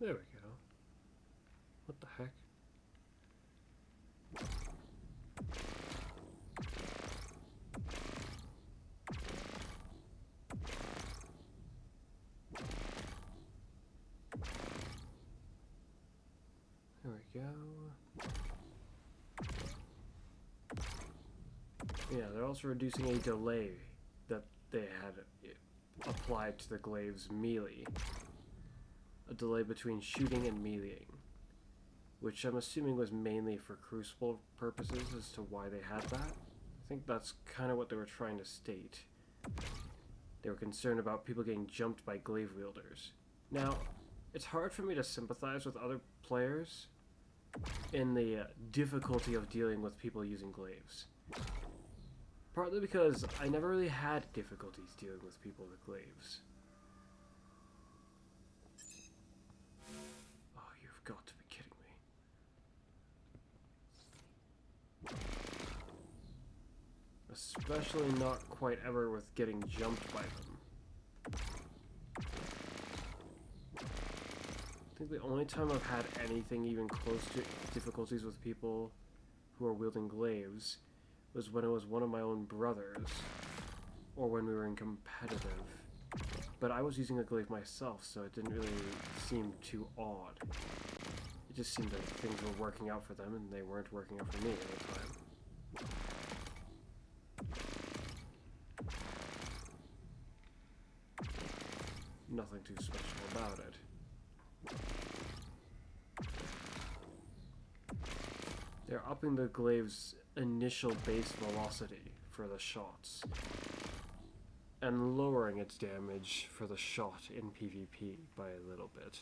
There we go. What the heck? There we go. Yeah, they're also reducing a delay that they had applied to the glaive's melee. A delay between shooting and meleeing, which I'm assuming was mainly for crucible purposes as to why they had that. I think that's kind of what they were trying to state. They were concerned about people getting jumped by glaive wielders. Now, it's hard for me to sympathize with other players in the difficulty of dealing with people using glaives. Partly because I never really had difficulties dealing with people with glaives. Got to be kidding me. Especially not quite ever with getting jumped by them. I think the only time I've had anything even close to difficulties with people who are wielding glaives was when it was one of my own brothers, or when we were in competitive. But I was using a glaive myself, so it didn't really seem too odd. It just seemed like things were working out for them, and they weren't working out for me at the time. Nothing too special about it. They're upping the glaive's initial base velocity for the shots, and lowering its damage for the shot in PvP by a little bit.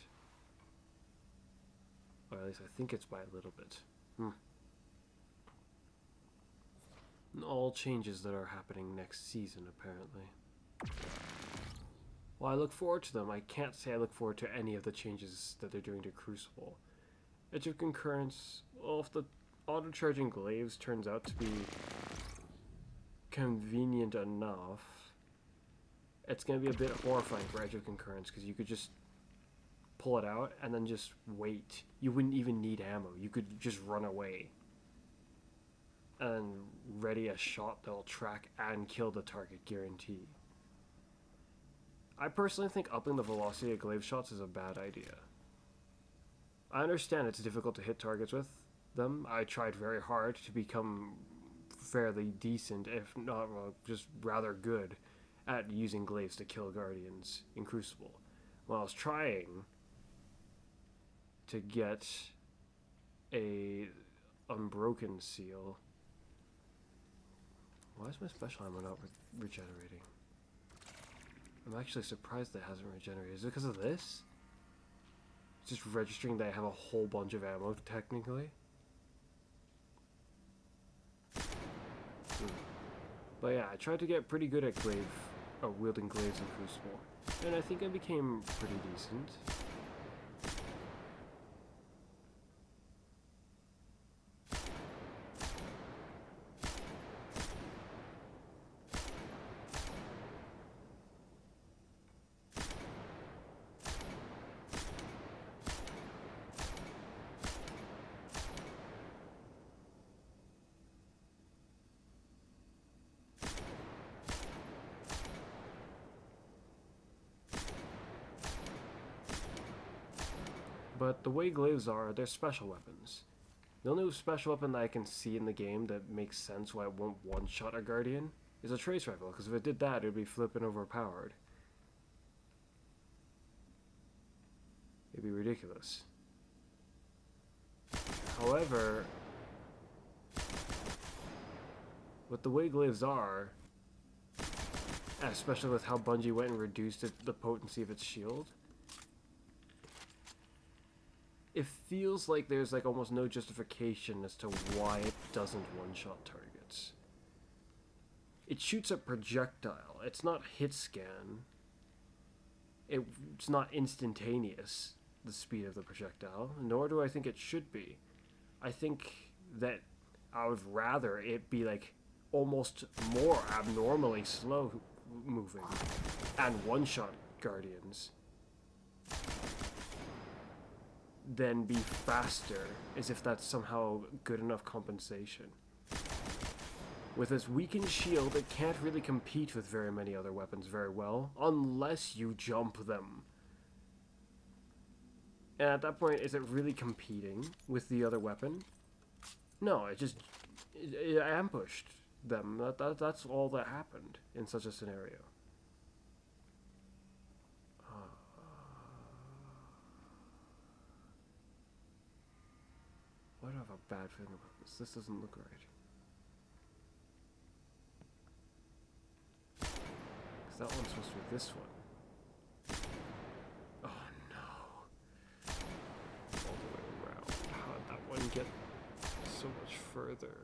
Or at least I think it's by a little bit. And all changes that are happening next season, apparently. While I look forward to them, I can't say I look forward to any of the changes that they're doing to Crucible. Edge of Concurrence, well, if the auto-charging glaives turns out to be convenient enough, it's going to be a bit horrifying for Edge of Concurrence, because you could just pull it out and then just wait. You wouldn't even need ammo. You could just run away and ready a shot that'll track and kill the target, guarantee. I personally think upping the velocity of glaive shots is a bad idea. I understand it's difficult to hit targets with them. I tried very hard to become fairly decent, if not just rather good, at using glaives to kill guardians in Crucible. When I was trying to get a unbroken seal. Why is my special ammo not regenerating? I'm actually surprised that it hasn't regenerated. Is it because of this? It's just registering that I have a whole bunch of ammo, technically. But yeah, I tried to get pretty good at wielding glaives in Crucible. And I think I became pretty decent. But the way glaives are, they're special weapons. The only special weapon that I can see in the game that makes sense why it won't one-shot a guardian is a trace rifle, because if it did that, it would be flipping overpowered. It'd be ridiculous. However, with the way glaives are, especially with how Bungie went and reduced the potency of its shield, it feels like there's like almost no justification as to why it doesn't one-shot targets. It shoots a projectile. It's not hit scan. It's not instantaneous, the speed of the projectile, nor do I think it should be. I think that I would rather it be like almost more abnormally slow moving and one-shot guardians than be faster, as if that's somehow good enough compensation. With its weakened shield, it can't really compete with very many other weapons very well, unless you jump them. And at that point, is it really competing with the other weapon? No, it ambushed them. That's all that happened in such a scenario. Why do I have a bad feeling about this? This doesn't look right. Because that one's supposed to be this one. Oh no. All the way around. How did that one get so much further?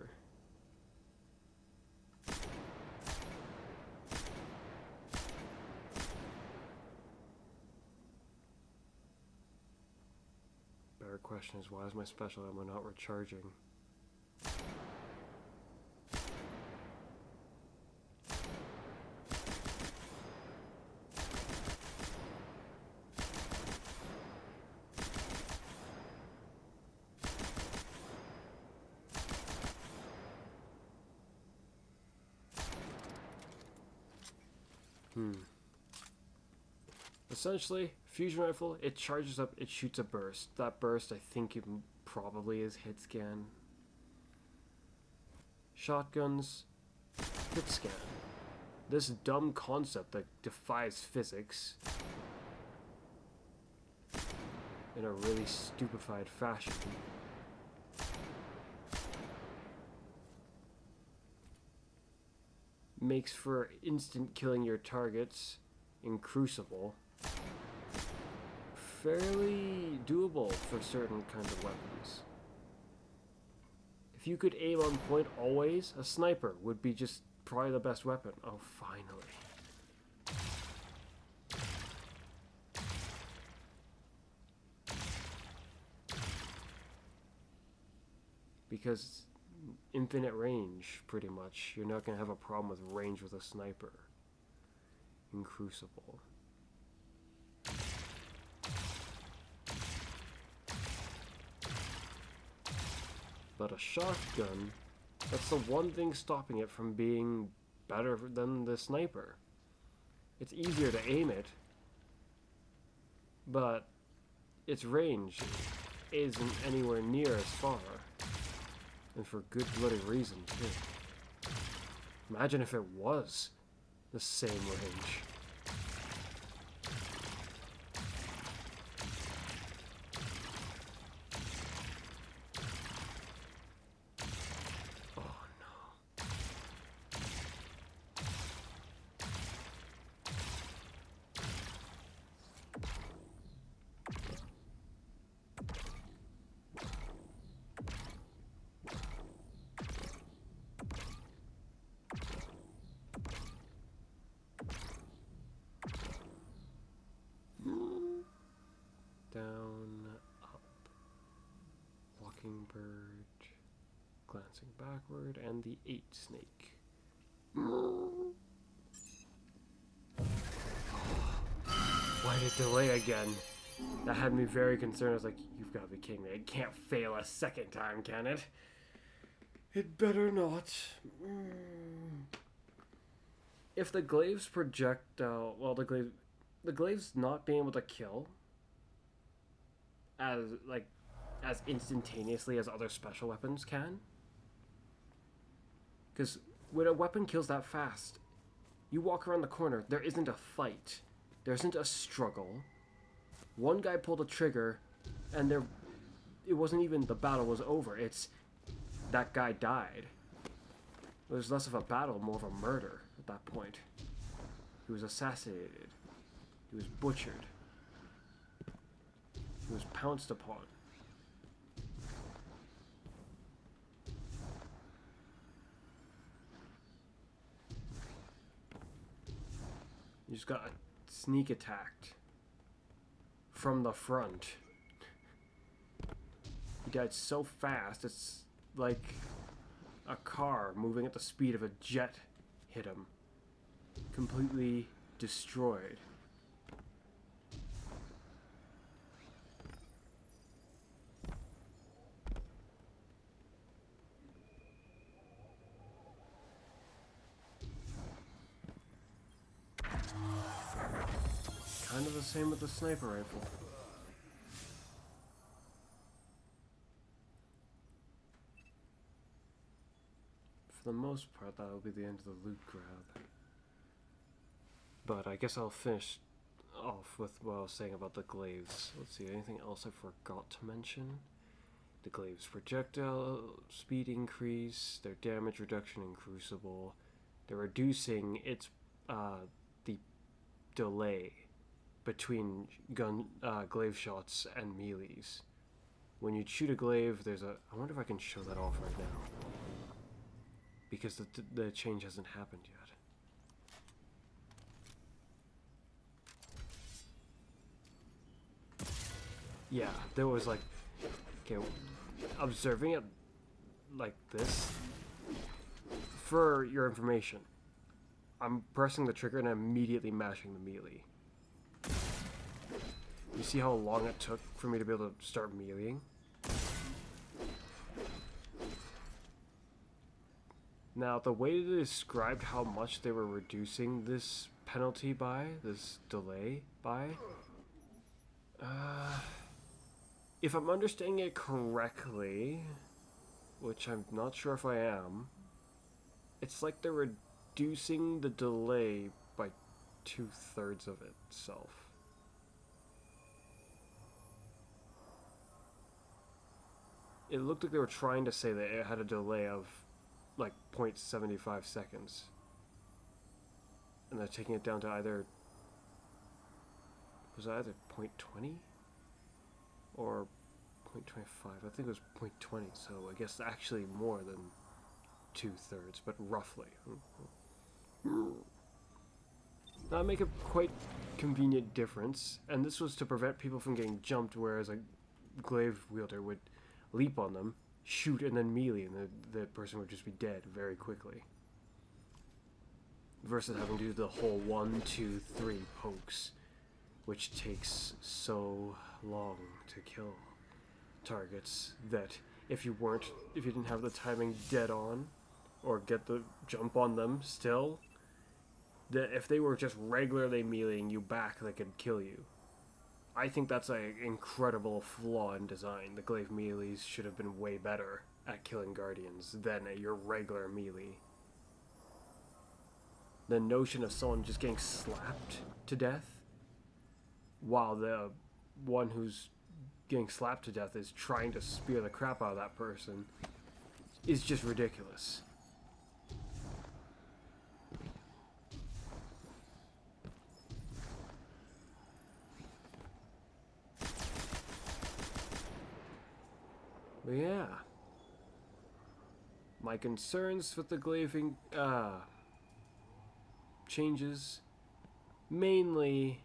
Better question is, why is my special ammo not recharging? Essentially, fusion rifle, it charges up, it shoots a burst. That burst, I think it probably is hit scan. Shotguns, hit scan. This dumb concept that defies physics in a really stupefied fashion makes for instant killing your targets in Crucible fairly doable for certain kinds of weapons. If you could aim on point always, a sniper would be just probably the best weapon. Oh, finally. Because infinite range, pretty much. You're not going to have a problem with range with a sniper in Crucible. but a shotgun, that's the one thing stopping it from being better than the sniper. It's easier to aim it, but its range isn't anywhere near as far. And for good bloody reason, too. Imagine if it was the same range. Down, up, walking bird, glancing backward, and the 8 snake. Why did it delay again? That had me very concerned. I was like, you've got to be kidding me. It can't fail a second time, can it? It better not. If the glaive's projectile, well, the glaive's not being able to kill as instantaneously as other special weapons can. Because when a weapon kills that fast, you walk around the corner, there isn't a fight. There isn't a struggle. One guy pulled a trigger, and it wasn't even the battle was over. It's that guy died. It was less of a battle, more of a murder at that point. He was assassinated. He was butchered. He was pounced upon. You just got sneak attacked from the front. He died so fast, it's like a car moving at the speed of a jet hit him. Completely destroyed. Kind of the same with the sniper rifle. For the most part, that'll be the end of the loot grab. But I guess I'll finish off with what I was saying about the glaives. Let's see, anything else I forgot to mention? The glaives' projectile speed increase, their damage reduction in Crucible. They're reducing its the delay between glaive shots and melees. When you shoot a glaive, there's a... I wonder if I can show that off right now. Because the change hasn't happened yet. Yeah, there was like... Okay, observing it like this. For your information, I'm pressing the trigger and I'm immediately mashing the melee. You see how long it took for me to be able to start meleeing? Now, the way they described how much they were reducing this penalty by, this delay by, if I'm understanding it correctly, which I'm not sure if I am, it's like they're reducing the delay by 2/3 of itself. It looked like they were trying to say that it had a delay of like 0.75 seconds. And they're taking it down to either... Was it either 0.20? Or 0.25? I think it was 0.20, so I guess actually more than 2/3, but roughly. That make a quite convenient difference, and this was to prevent people from getting jumped, whereas a glaive wielder would leap on them, shoot, and then melee, and the person would just be dead very quickly. Versus having to do the whole 1, 2, 3 pokes, which takes so long to kill targets that if you didn't have the timing dead on, or get the jump on them still, that if they were just regularly meleeing you back, they could kill you. I think that's an incredible flaw in design. The glaive melees should have been way better at killing guardians than your regular melee. The notion of someone just getting slapped to death while the one who's getting slapped to death is trying to spear the crap out of that person is just ridiculous. But yeah, my concerns with the glaving changes, mainly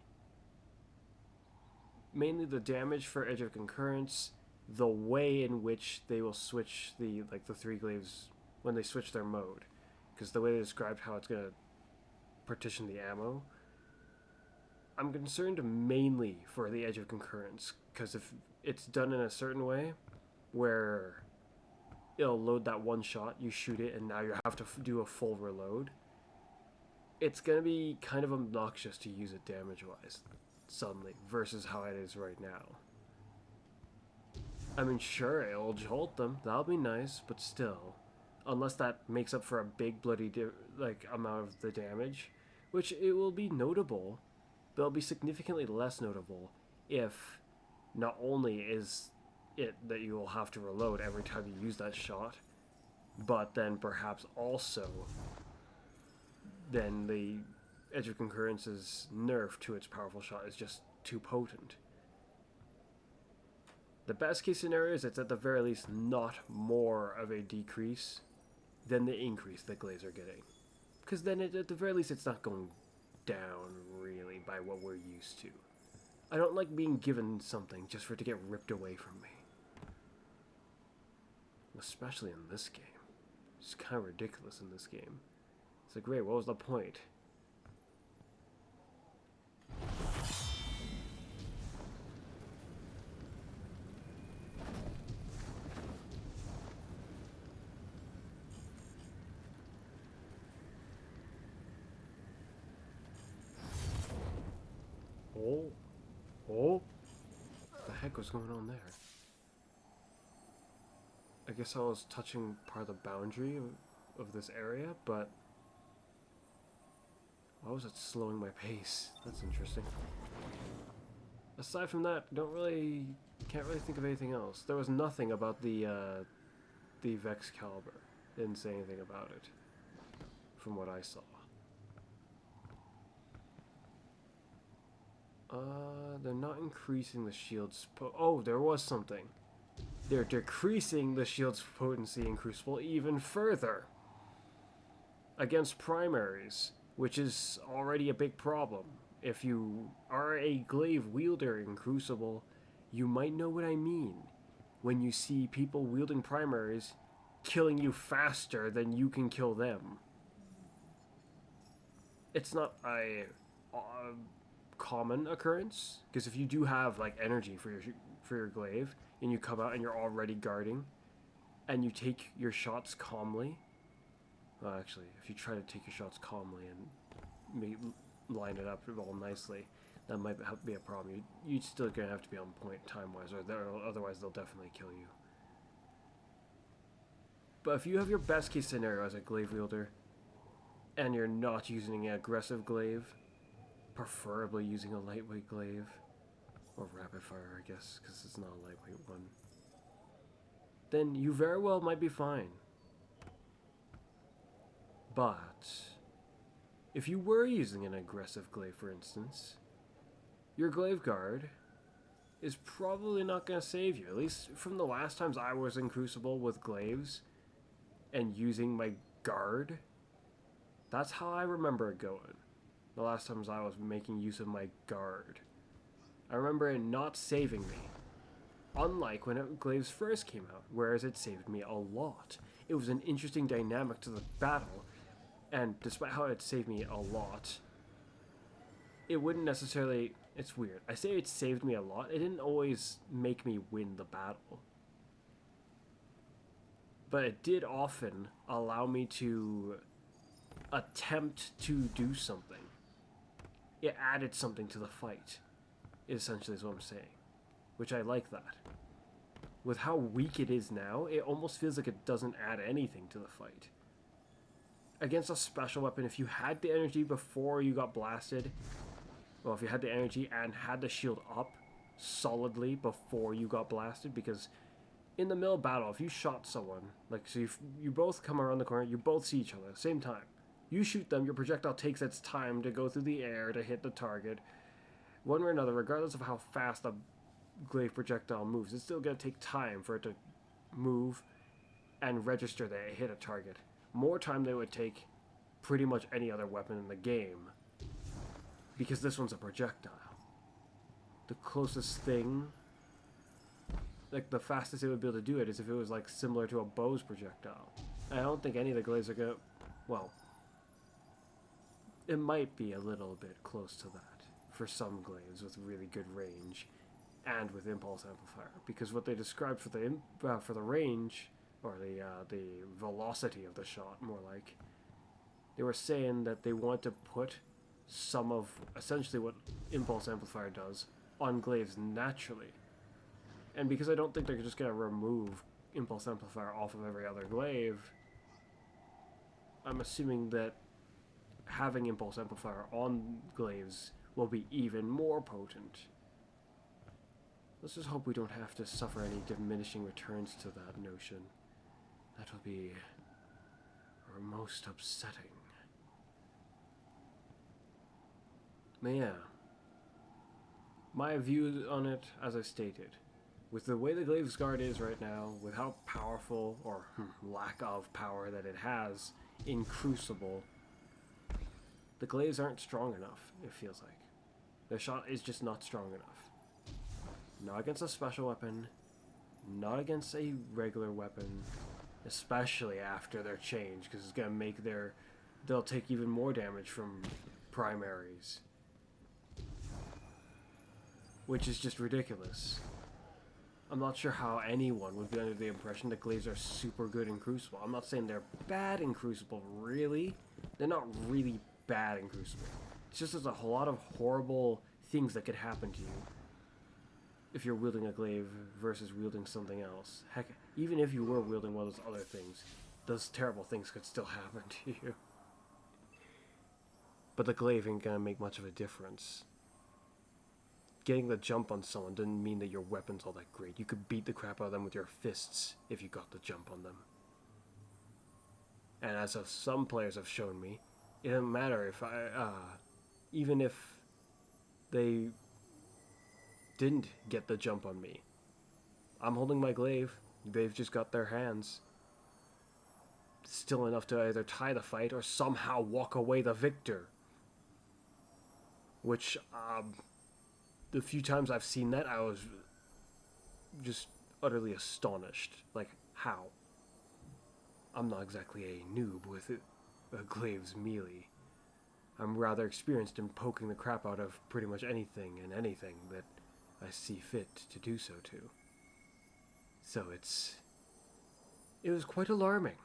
the damage for Edge of Concurrence, the way in which they will switch the three glaives when they switch their mode, because the way they described how it's gonna partition the ammo, I'm concerned mainly for the Edge of Concurrence, because if it's done in a certain way where it'll load that one shot, you shoot it, and now you have to do a full reload, it's gonna be kind of obnoxious to use it damage-wise suddenly versus how it is right now. I mean, sure, it'll jolt them, that'll be nice, but still, unless that makes up for a big bloody amount of the damage, which it will be notable, but it'll be significantly less notable if not only is it that you will have to reload every time you use that shot, but then perhaps also then the Edge of Concurrence's nerf to its powerful shot is just too potent. The best case scenario is it's at the very least not more of a decrease than the increase that glaives are getting, because then at the very least it's not going down really by what we're used to. I don't like being given something just for it to get ripped away from me. Especially in this game. It's kind of ridiculous in this game. It's like, great, what was the point? Oh. What the heck was going on there? I guess I was touching part of the boundary of this area, but why was it slowing my pace? That's interesting. Aside from that, can't really think of anything else. There was nothing about the Vex caliber. Didn't say anything about it, from what I saw. They're not increasing the shield's oh, there was something. They're decreasing the shield's potency in Crucible even further against primaries, which is already a big problem. If you are a glaive wielder in Crucible, you might know what I mean when you see people wielding primaries killing you faster than you can kill them. It's not a common occurrence, because if you do have energy for your glaive and you come out and you're already guarding and you take your shots calmly, well, actually, if you try to take your shots calmly and line it up all nicely, that might be a problem. You're still gonna have to be on point time-wise, or otherwise they'll definitely kill you. But if you have your best case scenario as a glaive wielder and you're not using an aggressive glaive, preferably using a lightweight glaive, or rapid fire, I guess, because it's not a lightweight one, then you very well might be fine. But if you were using an aggressive glaive, for instance, your glaive guard is probably not going to save you. At least from the last times I was in Crucible with glaives and using my guard, that's how I remember it going. The last times I was making use of my guard, I remember it not saving me. Unlike when glaives first came out, whereas it saved me a lot. It was an interesting dynamic to the battle, and despite how it saved me a lot, it wouldn't necessarily... It's weird. I say it saved me a lot. It didn't always make me win the battle. but it did often allow me to attempt to do something. It added something to the fight, essentially is what I'm saying, which I like that. With how weak it is now, it almost feels like it doesn't add anything to the fight. Against a special weapon, if you had the energy before you got blasted, well, if you had the energy and had the shield up solidly before you got blasted, because in the middle of battle, if you shot someone, like, so you both come around the corner, you both see each other at the same time. You shoot them, your projectile takes its time to go through the air to hit the target. One way or another, regardless of how fast a glaive projectile moves, it's still going to take time for it to move and register that it hit a target. More time than it would take pretty much any other weapon in the game, because this one's a projectile. The closest thing, like the fastest it would be able to do it, is if it was like similar to a bow's projectile. I don't think any of the glaives are gonna, well, it might be a little bit close to that for some glaives with really good range and with impulse amplifier, because what they described for the range, or the velocity of the shot, more like, they were saying that they want to put some of essentially what impulse amplifier does on glaives naturally. And because I don't think they're just going to remove impulse amplifier off of every other glaive, I'm assuming that having impulse amplifier on glaives will be even more potent. Let's just hope we don't have to suffer any diminishing returns to that notion. That will be most upsetting. But yeah, my view on it, as I stated, with the way the Glaive's Guard is right now, with how powerful, or lack of power that it has in Crucible, the Glaives aren't strong enough, it feels like. Their shot is just not strong enough. Not against a special weapon, not against a regular weapon, especially after their change, because it's going to make they'll take even more damage from primaries. Which is just ridiculous. I'm not sure how anyone would be under the impression that glaives are super good in Crucible. I'm not saying they're bad in Crucible, really. They're not really bad in Crucible. It's just there's a whole lot of horrible things that could happen to you if you're wielding a glaive versus wielding something else. Heck, even if you were wielding one of those other things, those terrible things could still happen to you. But the glaive ain't gonna make much of a difference. Getting the jump on someone doesn't mean that your weapon's all that great. You could beat the crap out of them with your fists if you got the jump on them. And as some players have shown me, it doesn't matter if even if they didn't get the jump on me. I'm holding my glaive. They've just got their hands. Still enough to either tie the fight or somehow walk away the victor. Which, the few times I've seen that, I was just utterly astonished. Like, how? I'm not exactly a noob with a glaive's melee. I'm rather experienced in poking the crap out of pretty much anything and anything that I see fit to do so to. So it was quite alarming.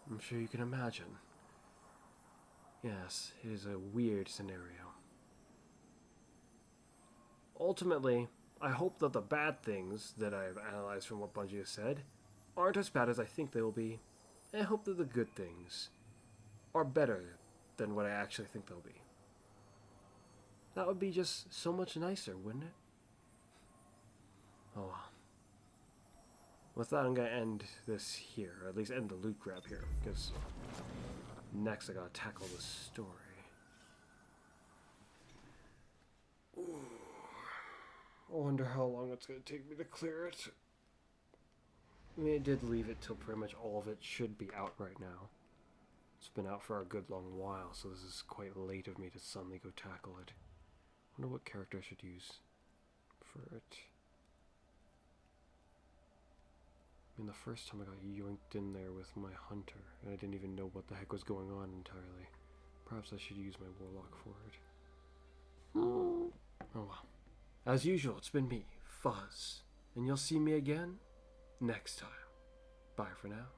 I'm sure you can imagine. Yes, it is a weird scenario. Ultimately, I hope that the bad things that I've analyzed from what Bungie has said aren't as bad as I think they will be. And I hope that the good things are better than what I actually think they'll be. That would be just so much nicer, wouldn't it? Oh well. With that, I'm going to end this here, or at least end the loot grab here, because next I gotta tackle the story. Ooh. I wonder how long it's going to take me to clear it. I mean, it did leave it till pretty much all of it should be out right now. It's been out for a good long while, so this is quite late of me to suddenly go tackle it. I wonder what character I should use for it. I mean, the first time I got yoinked in there with my hunter, and I didn't even know what the heck was going on entirely. Perhaps I should use my warlock for it. Oh well. As usual, it's been me, Fuzz, and you'll see me again next time. Bye for now.